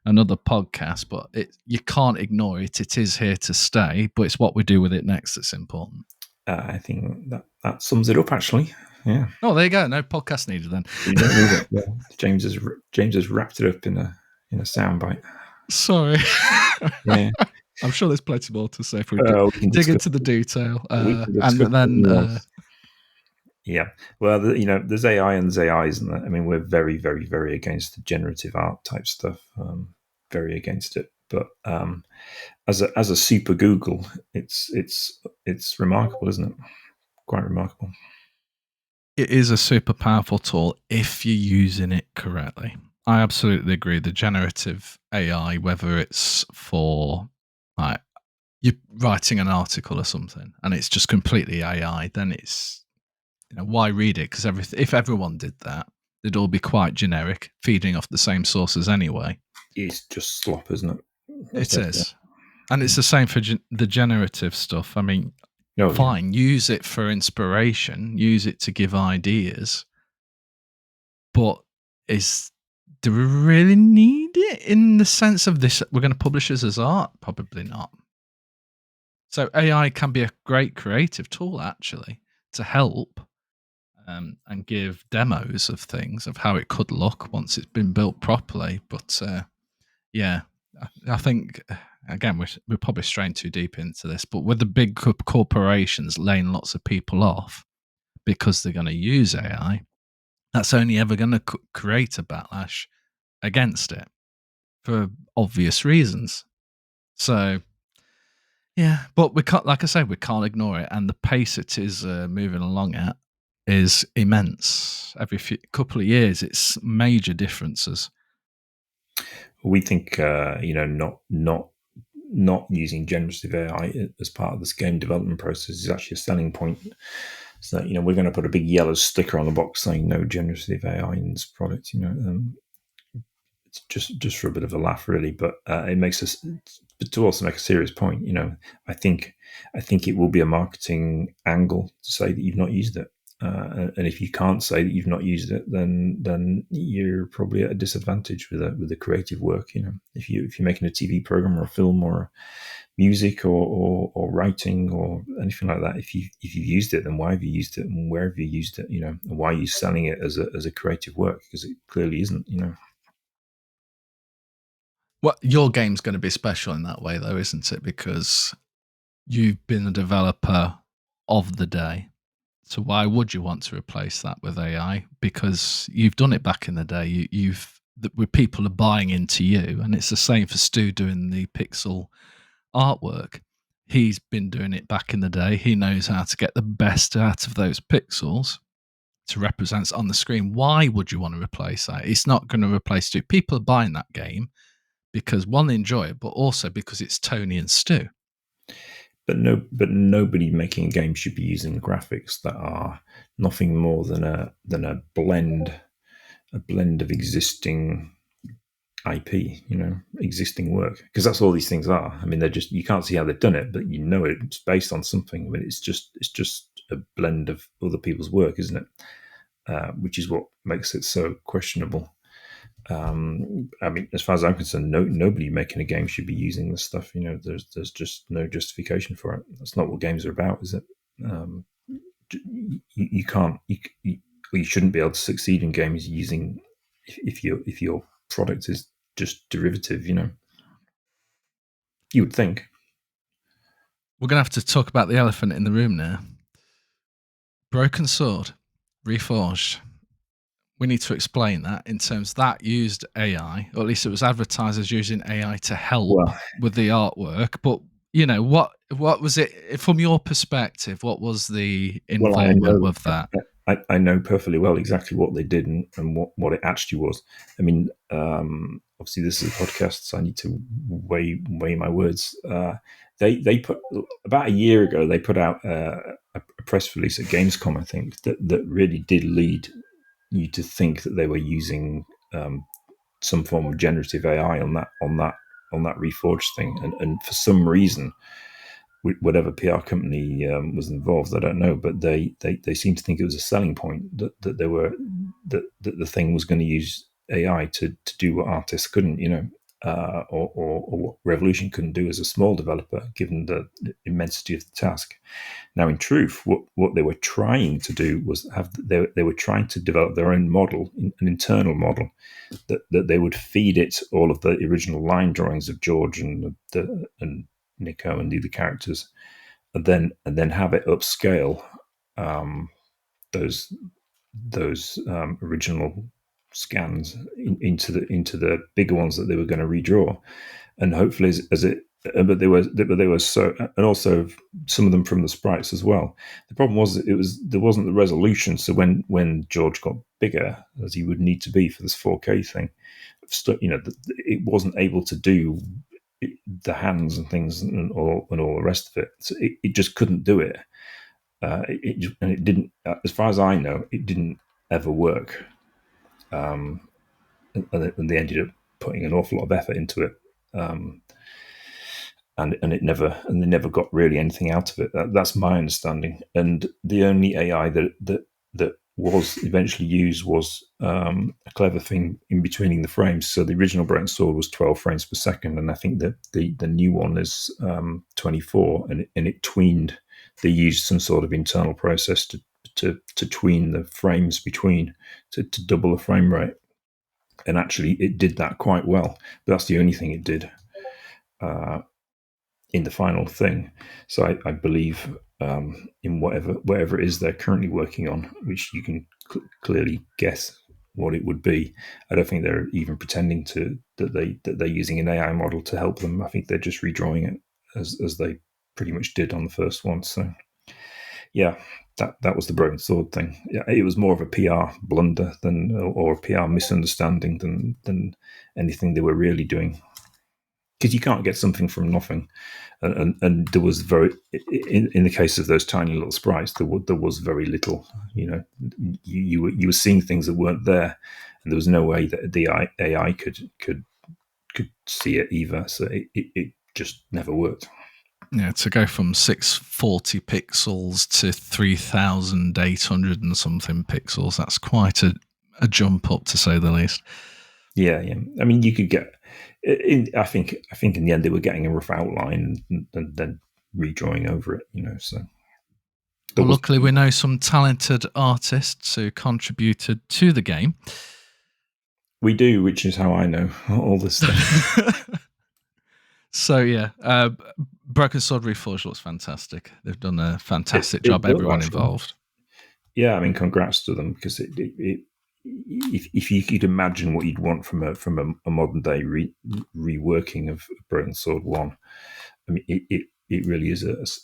another podcast. But you can't ignore it. It is here to stay. But it's what we do with it next that's important. I think that sums it up, actually. Yeah. Oh, there you go. No podcast needed then. You don't need it. Yeah. James has wrapped it up in a soundbite. Sorry. Yeah. I'm sure there's plenty more to say if we We can dig discuss. into the detail. We can And discuss then yeah. Well, there's AI and there's AI, isn't there? I mean, we're very, very, very against the generative art type stuff. Very against it. But as a super Google, it's remarkable, isn't it? Quite remarkable. it is a super powerful tool if you're using it correctly. I absolutely agree. The generative AI, whether it's for like you're writing an article or something and it's just completely AI, then it's why read it? Because if everyone did that, they'd all be quite generic, feeding off the same sources anyway. It's just slop, isn't it? It is. And it's the same for the generative stuff. I mean, fine, use it for inspiration, use it to give ideas, but do we really need it in the sense of this? We're going to publish this as art? Probably not. So AI can be a great creative tool, actually, to help and give demos of things, of how it could look once it's been built properly. But yeah, I think, again, we're probably straying too deep into this, but with the big corporations laying lots of people off because they're going to use AI, that's only ever going to create a backlash against it for obvious reasons. So, yeah, but we can't, like I say, we can't ignore it. And the pace it is moving along at is immense. Every couple of years, it's major differences. We think, not using generative AI as part of this game development process is actually a selling point. So, we're going to put a big yellow sticker on the box saying no generative AI in this product. It's just for a bit of a laugh, really, but it makes us, but to also make a serious point. I think it will be a marketing angle to say that you've not used it. And if you can't say that you've not used it, then you're probably at a disadvantage with the creative work. If you're making a TV program or a film or music or writing or anything like that, if you've used it, then why have you used it, and where have you used it? And why are you selling it as a creative work? Because it clearly isn't. Well, your game's going to be special in that way, though, isn't it? Because you've been a developer of the day. So why would you want to replace that with AI? Because you've done it back in the day. Where people are buying into you, and it's the same for Stu doing the pixel artwork. He's been doing it back in the day. He knows how to get the best out of those pixels to represent on the screen. Why would you want to replace that? It's not going to replace Stu. People are buying that game because one, they enjoy it, but also because it's Tony and Stu. But nobody making a game should be using graphics that are nothing more than a blend of existing IP, existing work, because that's all these things are. I mean, they're just, you can't see how they've done it, but it's based on something. I mean, it's just a blend of other people's work, isn't it? Which is what makes it so questionable. I mean, as far as I'm concerned, nobody making a game should be using this stuff. There's just no justification for it. That's not what games are about, is it? You can't, you shouldn't be able to succeed in games using if your product is just derivative. You would think. We're going to have to talk about the elephant in the room now. Broken Sword, Reforged. We need to explain that in terms that used AI, or at least it was advertised as using AI to help with the artwork. But what was it from your perspective? What was the involvement with that? I know perfectly well exactly what they did and what it actually was. I mean, obviously this is a podcast, so I need to weigh my words. They put, about a year ago, they put out a press release at Gamescom, I think, that really did lead you to think that they were using some form of generative AI on that Reforged thing, and for some reason, whatever PR company was involved, I don't know, but they seemed to think it was a selling point that the thing was going to use AI to do what artists couldn't. or what Revolution couldn't do as a small developer, given the immensity of the task. Now, in truth, what they were trying to do was they were trying to develop their own model, an internal model, that they would feed it all of the original line drawings of George and Nico and the other characters, and then have it upscale those original scans into the bigger ones that they were going to redraw, and hopefully as it. But they were so, and also some of them from the sprites as well. The problem was that there wasn't the resolution. So when George got bigger, as he would need to be for this 4K thing, it wasn't able to do the hands and things and all the rest of it. So it just couldn't do it. And it didn't, as far as I know, it didn't ever work. And they ended up putting an awful lot of effort into it. And they never got really anything out of it. That's my understanding. And the only AI that was eventually used was a clever thing in betweening the frames. So the original Broken Sword was 12 frames per second, and I think that the new one is 24, and it tweened. They used some sort of internal process to tween the frames between to double the frame rate, and actually it did that quite well. But that's the only thing it did in the final thing. So I believe in whatever it is they're currently working on, which you can clearly guess what it would be. I don't think they're even pretending that they're using an AI model to help them. I think they're just redrawing it as they pretty much did on the first one. So yeah, that was the Broken Sword thing. Yeah, it was more of a PR blunder or a PR misunderstanding than anything they were really doing. Because you can't get something from nothing, and there was in the case of those tiny little sprites, there was very little. You were seeing things that weren't there, and there was no way that the AI could see it either. So it just never worked. Yeah, to go from 640 pixels to 3,800 and something pixels, that's quite a jump up, to say the least. Yeah. I mean, you could get. I think in the end they were getting a rough outline and then redrawing over it. So. Well, luckily we know some talented artists who contributed to the game. We do, which is how I know all this stuff. So yeah, Broken Sword Reforged looks fantastic. They've done a fantastic job. Everyone involved. Yeah, I mean, congrats to them, because if you could imagine what you'd want from a modern day reworking of Broken Sword 1, I mean, it really is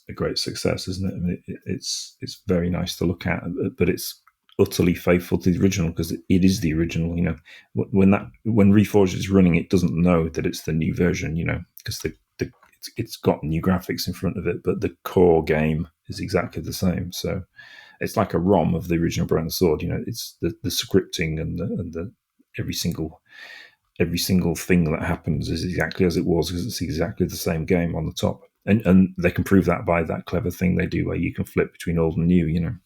a great success, isn't it? I mean, it's very nice to look at, but it's utterly faithful to the original, because it is the original. When Reforged is running, it doesn't know that it's the new version. Because it's got new graphics in front of it, but the core game is exactly the same. So it's like a ROM of the original Broken Sword. It's the scripting and the every single thing that happens is exactly as it was, because it's exactly the same game on the top. And they can prove that by that clever thing they do, where you can flip between old and new. And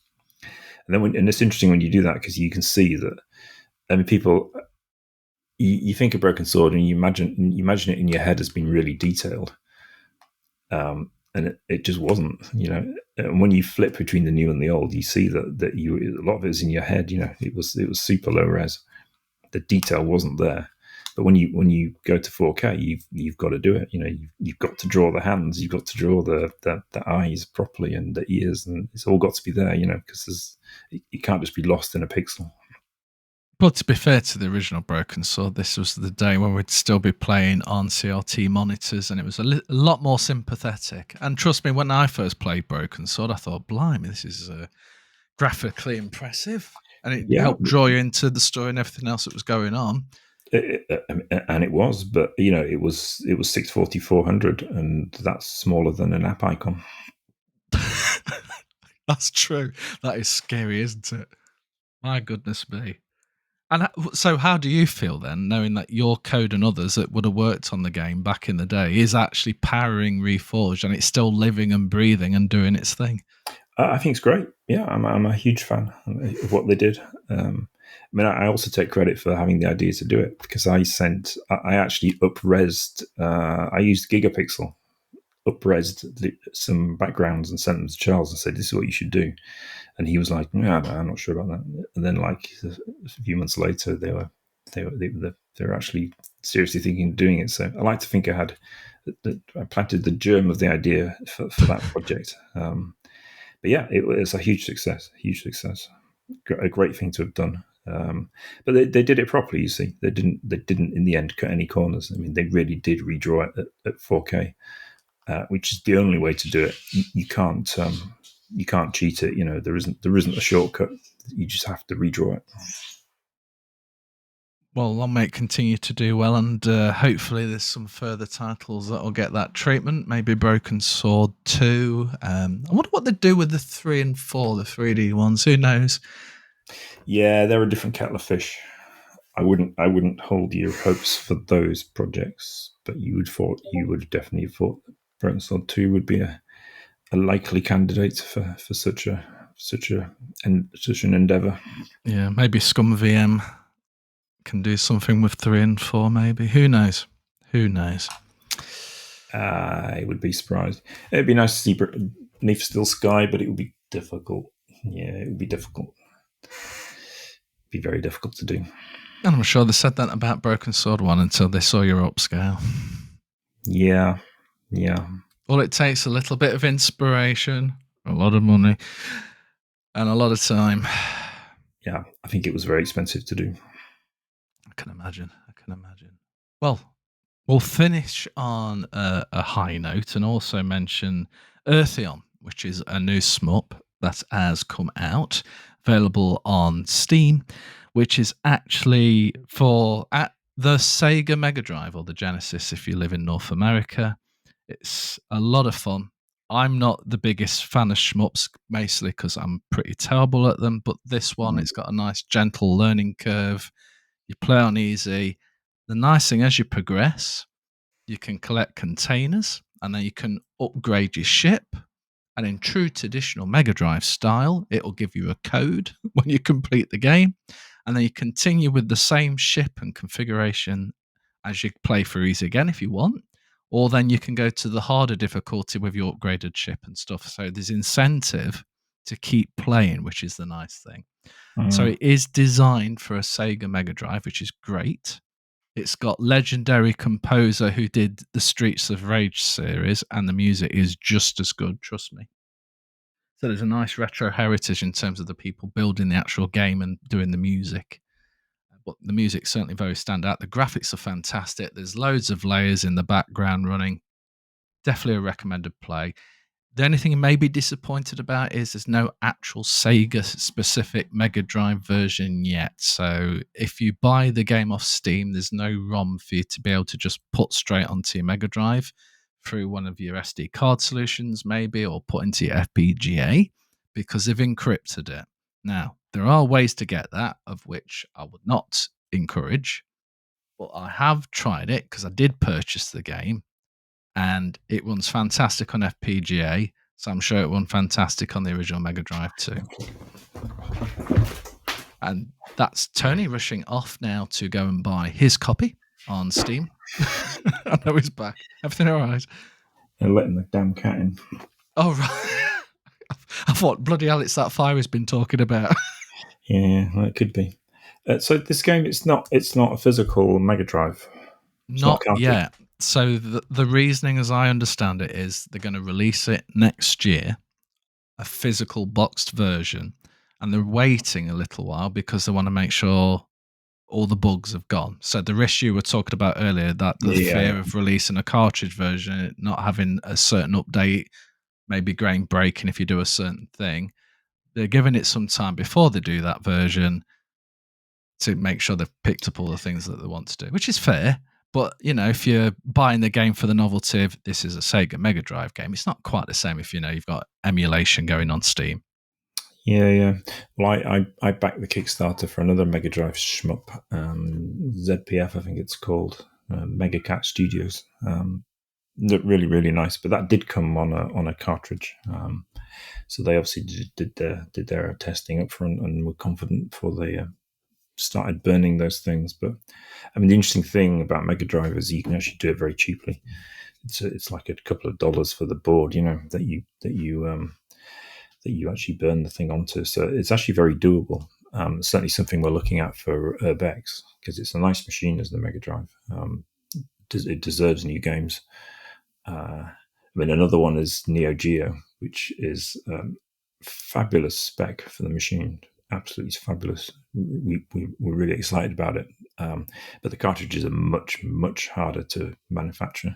then and it's interesting when you do that, because you can see that. I mean, people. You think of Broken Sword and you imagine it in your head as being really detailed, and it just wasn't. And when you flip between the new and the old, you see that a lot of it is in your head. It was super low res. The detail wasn't there, but when you go to 4K, you've got to do it. You've got to draw the hands, you've got to draw the eyes properly and the ears, and it's all got to be there. Because it can't just be lost in a pixel. But to be fair to the original Broken Sword, this was the day when we'd still be playing on CRT monitors, and it was a lot more sympathetic. And trust me, when I first played Broken Sword, I thought, blimey, this is graphically impressive. And it helped draw you into the story and everything else that was going on. And it was, but it was 640/400, and that's smaller than an app icon. That's true. That is scary, isn't it? My goodness me. And so how do you feel then, knowing that your code and others that would have worked on the game back in the day is actually powering Reforged, and it's still living and breathing and doing its thing? I think it's great. Yeah, I'm a huge fan of what they did. mean, I also take credit for having the idea to do it, because I actually up-resed, I used Gigapixel, up-resed some backgrounds and sent them to Charles and said, this is what you should do. And he was like, no, I'm not sure about that. And then, like, a few months later, they were actually seriously thinking of doing it. So I like to think I planted the germ of the idea for that project. But yeah, it was a huge success. A great thing to have done. But they did it properly. You see, they didn't in the end cut any corners. I mean, they really did redraw it at 4K, which is the only way to do it. You can't cheat it. You know, there isn't a shortcut. You just have to redraw it. Well, long may it continue to do well, and hopefully there's some further titles that will get that treatment. Maybe Broken Sword 2. I wonder what they do with the 3 and 4, the 3D ones. Who knows? Yeah, they're a different kettle of fish. I wouldn't hold your hopes for those projects, but you would definitely have thought Broken Sword 2 would be a likely candidate for such an endeavor. Yeah, maybe Scum VM can do something with 3 and 4, maybe. Who knows? I would be surprised. It'd be nice to see Beneath Still Sky, but it would be difficult. Yeah, it would be difficult. It'd be very difficult to do. And I'm sure they said that about Broken Sword 1 until they saw your upscale. Yeah. All it takes a little bit of inspiration, a lot of money, and a lot of time. Yeah, I think it was very expensive to do. I can imagine. Well, we'll finish on a high note and also mention Earthion, which is a new shmup that has come out, available on Steam, which is actually at the Sega Mega Drive or the Genesis if you live in North America. It's a lot of fun. I'm not the biggest fan of shmups, mostly because I'm pretty terrible at them, but this one, it's got a nice gentle learning curve. You play on easy. The nice thing, as you progress, you can collect containers and then you can upgrade your ship. And in true traditional Mega Drive style, it will give you a code when you complete the game. And then you continue with the same ship and configuration as you play for easy again if you want. Or then you can go to the harder difficulty with your upgraded ship and stuff. So there's incentive to keep playing, which is the nice thing. So it is designed for a Sega Mega Drive, which is great. It's got legendary composer who did the Streets of Rage series, and the music is just as good, trust me. So there's a nice retro heritage in terms of the people building the actual game and doing the music. But the music's certainly very standout. The graphics are fantastic. There's loads of layers in the background running. Definitely a recommended play. The only thing you may be disappointed about is there's no actual Sega specific Mega Drive version yet. So if you buy the game off Steam, there's no ROM for you to be able to just put straight onto your Mega Drive through one of your SD card solutions, maybe, or put into your FPGA because they've encrypted it. Now, there are ways to get that, of which I would not encourage, but I have tried it because I did purchase the game. And it runs fantastic on FPGA, so I'm sure it run fantastic on the original Mega Drive too. And that's Tony rushing off now to go and buy his copy on Steam. I know he's back. Everything all right? And letting the damn cat in. Oh, right. I thought, bloody hell, it's that fire he's been talking about. Yeah, well, it could be. So this game, it's not a physical Mega Drive. Not yet. So the reasoning, as I understand it, is they're going to release it next year, a physical boxed version, and they're waiting a little while because they want to make sure all the bugs have gone. So the risk you were talking about earlier, that the fear of releasing a cartridge version, not having a certain update, maybe grain breaking if you do a certain thing, they're giving it some time before they do that version to make sure they've picked up all the things that they want to do, which is fair. But, you know, if you're buying the game for the novelty of this is a Sega Mega Drive game, it's not quite the same if, you know, you've got emulation going on Steam. Yeah. Well, I backed the Kickstarter for another Mega Drive shmup, ZPF, I think it's called, Mega Cat Studios. Looked really, really nice, but that did come on a cartridge. So they obviously did their testing up front and were confident for the started burning those things. But I mean, the interesting thing about Mega Drive is you can actually do it very cheaply. It's like a couple of dollars for the board, that you actually burn the thing onto. So it's actually very doable. Certainly something we're looking at for UrbX, because it's a nice machine as the Mega Drive. It deserves new games. I mean, another one is Neo Geo, which is fabulous spec for the machine. Absolutely fabulous. We're really excited about it. But the cartridges are much, much harder to manufacture.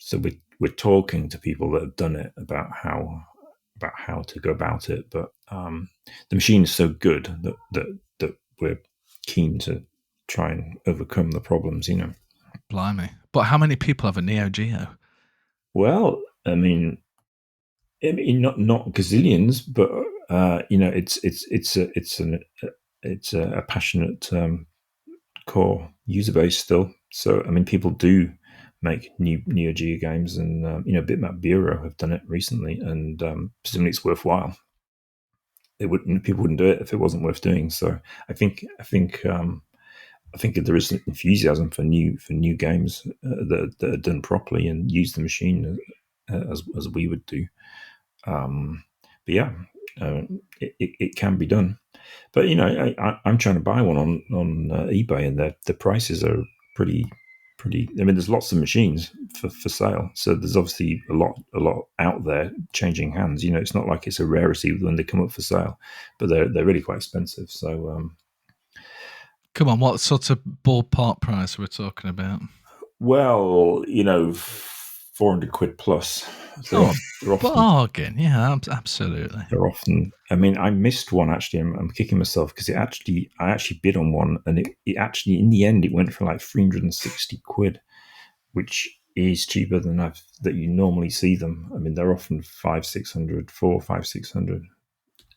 So we're talking to people that have done it about how to go about it. But the machine is so good that we're keen to try and overcome the problems. Blimey! But how many people have a Neo Geo? Well, I mean, not gazillions, but it's a passionate core user base still. So I mean, people do make new Neo Geo games, and Bitmap Bureau have done it recently, and presumably it's worthwhile. People wouldn't do it if it wasn't worth doing. So I think there is enthusiasm for new games that are done properly and use the machine as we would do. But yeah, it can be done. But I'm trying to buy one on eBay, and the prices are pretty. I mean, there's lots of machines for sale, so there's obviously a lot out there changing hands. It's not like it's a rarity when they come up for sale, but they're really quite expensive. So, come on, what sort of ballpark price we're talking about? Well, 400 quid plus. They're often, bargain. Yeah, absolutely. They're often. I mean, I missed one actually. I'm kicking myself because I actually bid on one, and it actually in the end it went for like 360 quid, which is cheaper than that you normally see them. I mean, they're often 500, 600.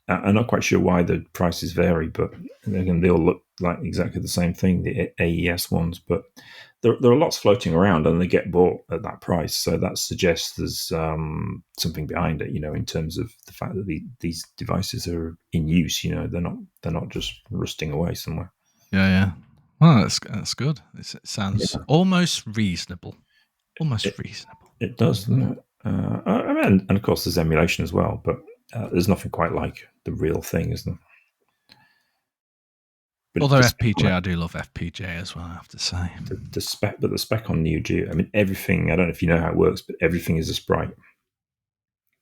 I'm not quite sure why the prices vary, but again, they all look like exactly the same thing, the AES ones. But there are lots floating around, and they get bought at that price. So that suggests there's something behind it, in terms of the fact that these devices are in use. They're not just rusting away somewhere. Yeah. Well, that's good. It sounds almost reasonable. It does, doesn't it? I mean, and of course, there's emulation as well, but there's nothing quite like the real thing, is there? But although FPGA, I do love FPGA as well, I have to say. The spec on Neo Geo, I mean, everything, I don't know if you know how it works, but everything is a sprite.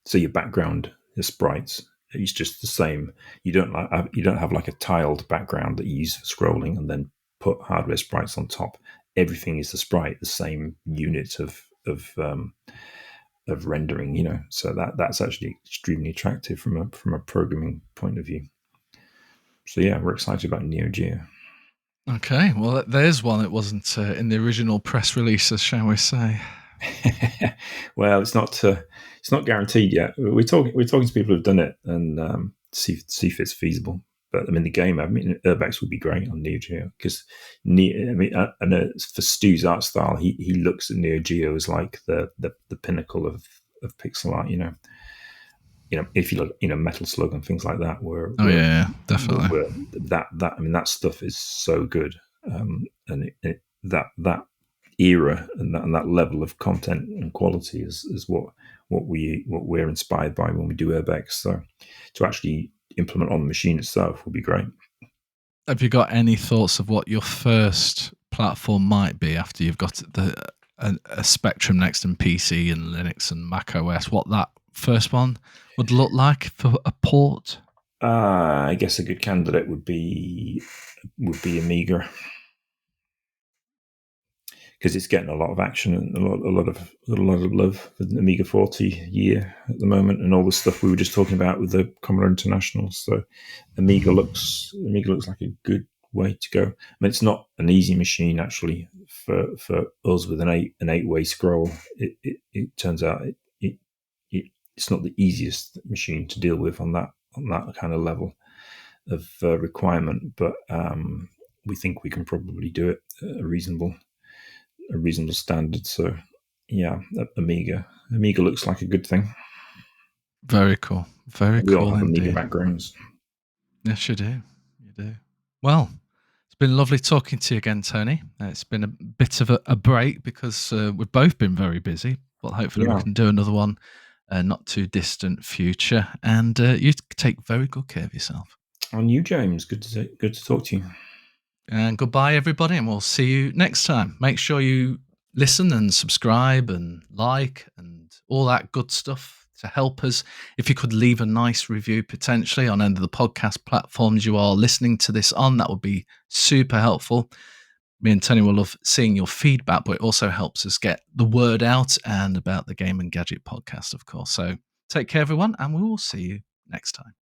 So your background is sprites. It's just the same. You don't have like a tiled background that you use for scrolling and then put hardware sprites on top. Everything is the sprite, the same unit of rendering, so that's actually extremely attractive from a programming point of view. So yeah, we're excited about Neo Geo. Okay, well, there's one that wasn't in the original press releases, shall we say? Well, it's not guaranteed yet. We're talking to people who've done it and see if it's feasible. But I mean, the game, UrbX would be great on Neo Geo because I know for Stu's art style, he looks at Neo Geo as like the pinnacle of pixel art. If you look, Metal Slug and things like that, yeah, definitely. That stuff is so good, and that era and that level of content and quality is what we're inspired by when we do UrbX. So to actually implement on the machine itself would be great. Have you got any thoughts of what your first platform might be after you've got a Spectrum next and PC and Linux and macOS? What that first one would look like for a port? I guess a good candidate would be Amiga, because it's getting a lot of action and a lot of love for the Amiga 40 year at the moment, and all the stuff we were just talking about with the Commodore International. So Amiga looks like a good way to go. I mean, it's not an easy machine actually for us with an 8-way scroll. It turns out it's not the easiest machine to deal with on that kind of level of requirement, but we think we can probably do it at a reasonable standard. So yeah, Amiga looks like a good thing. Very cool. Very we cool all have indeed. Amiga backgrounds. Yes, you do. Well, it's been lovely talking to you again, Tony. It's been a bit of a break because we've both been very busy, but hopefully we Yeah. can do another one not too distant future. And you take very good care of yourself. And you, James, good to talk to you. And goodbye, everybody, and we'll see you next time. Make sure you listen and subscribe and like and all that good stuff to help us. If you could leave a nice review potentially on any of the podcast platforms you are listening to this on, that would be super helpful. Me and Tony will love seeing your feedback, but it also helps us get the word out and about the Game and Gadget podcast, of course. So take care, everyone, and we will see you next time.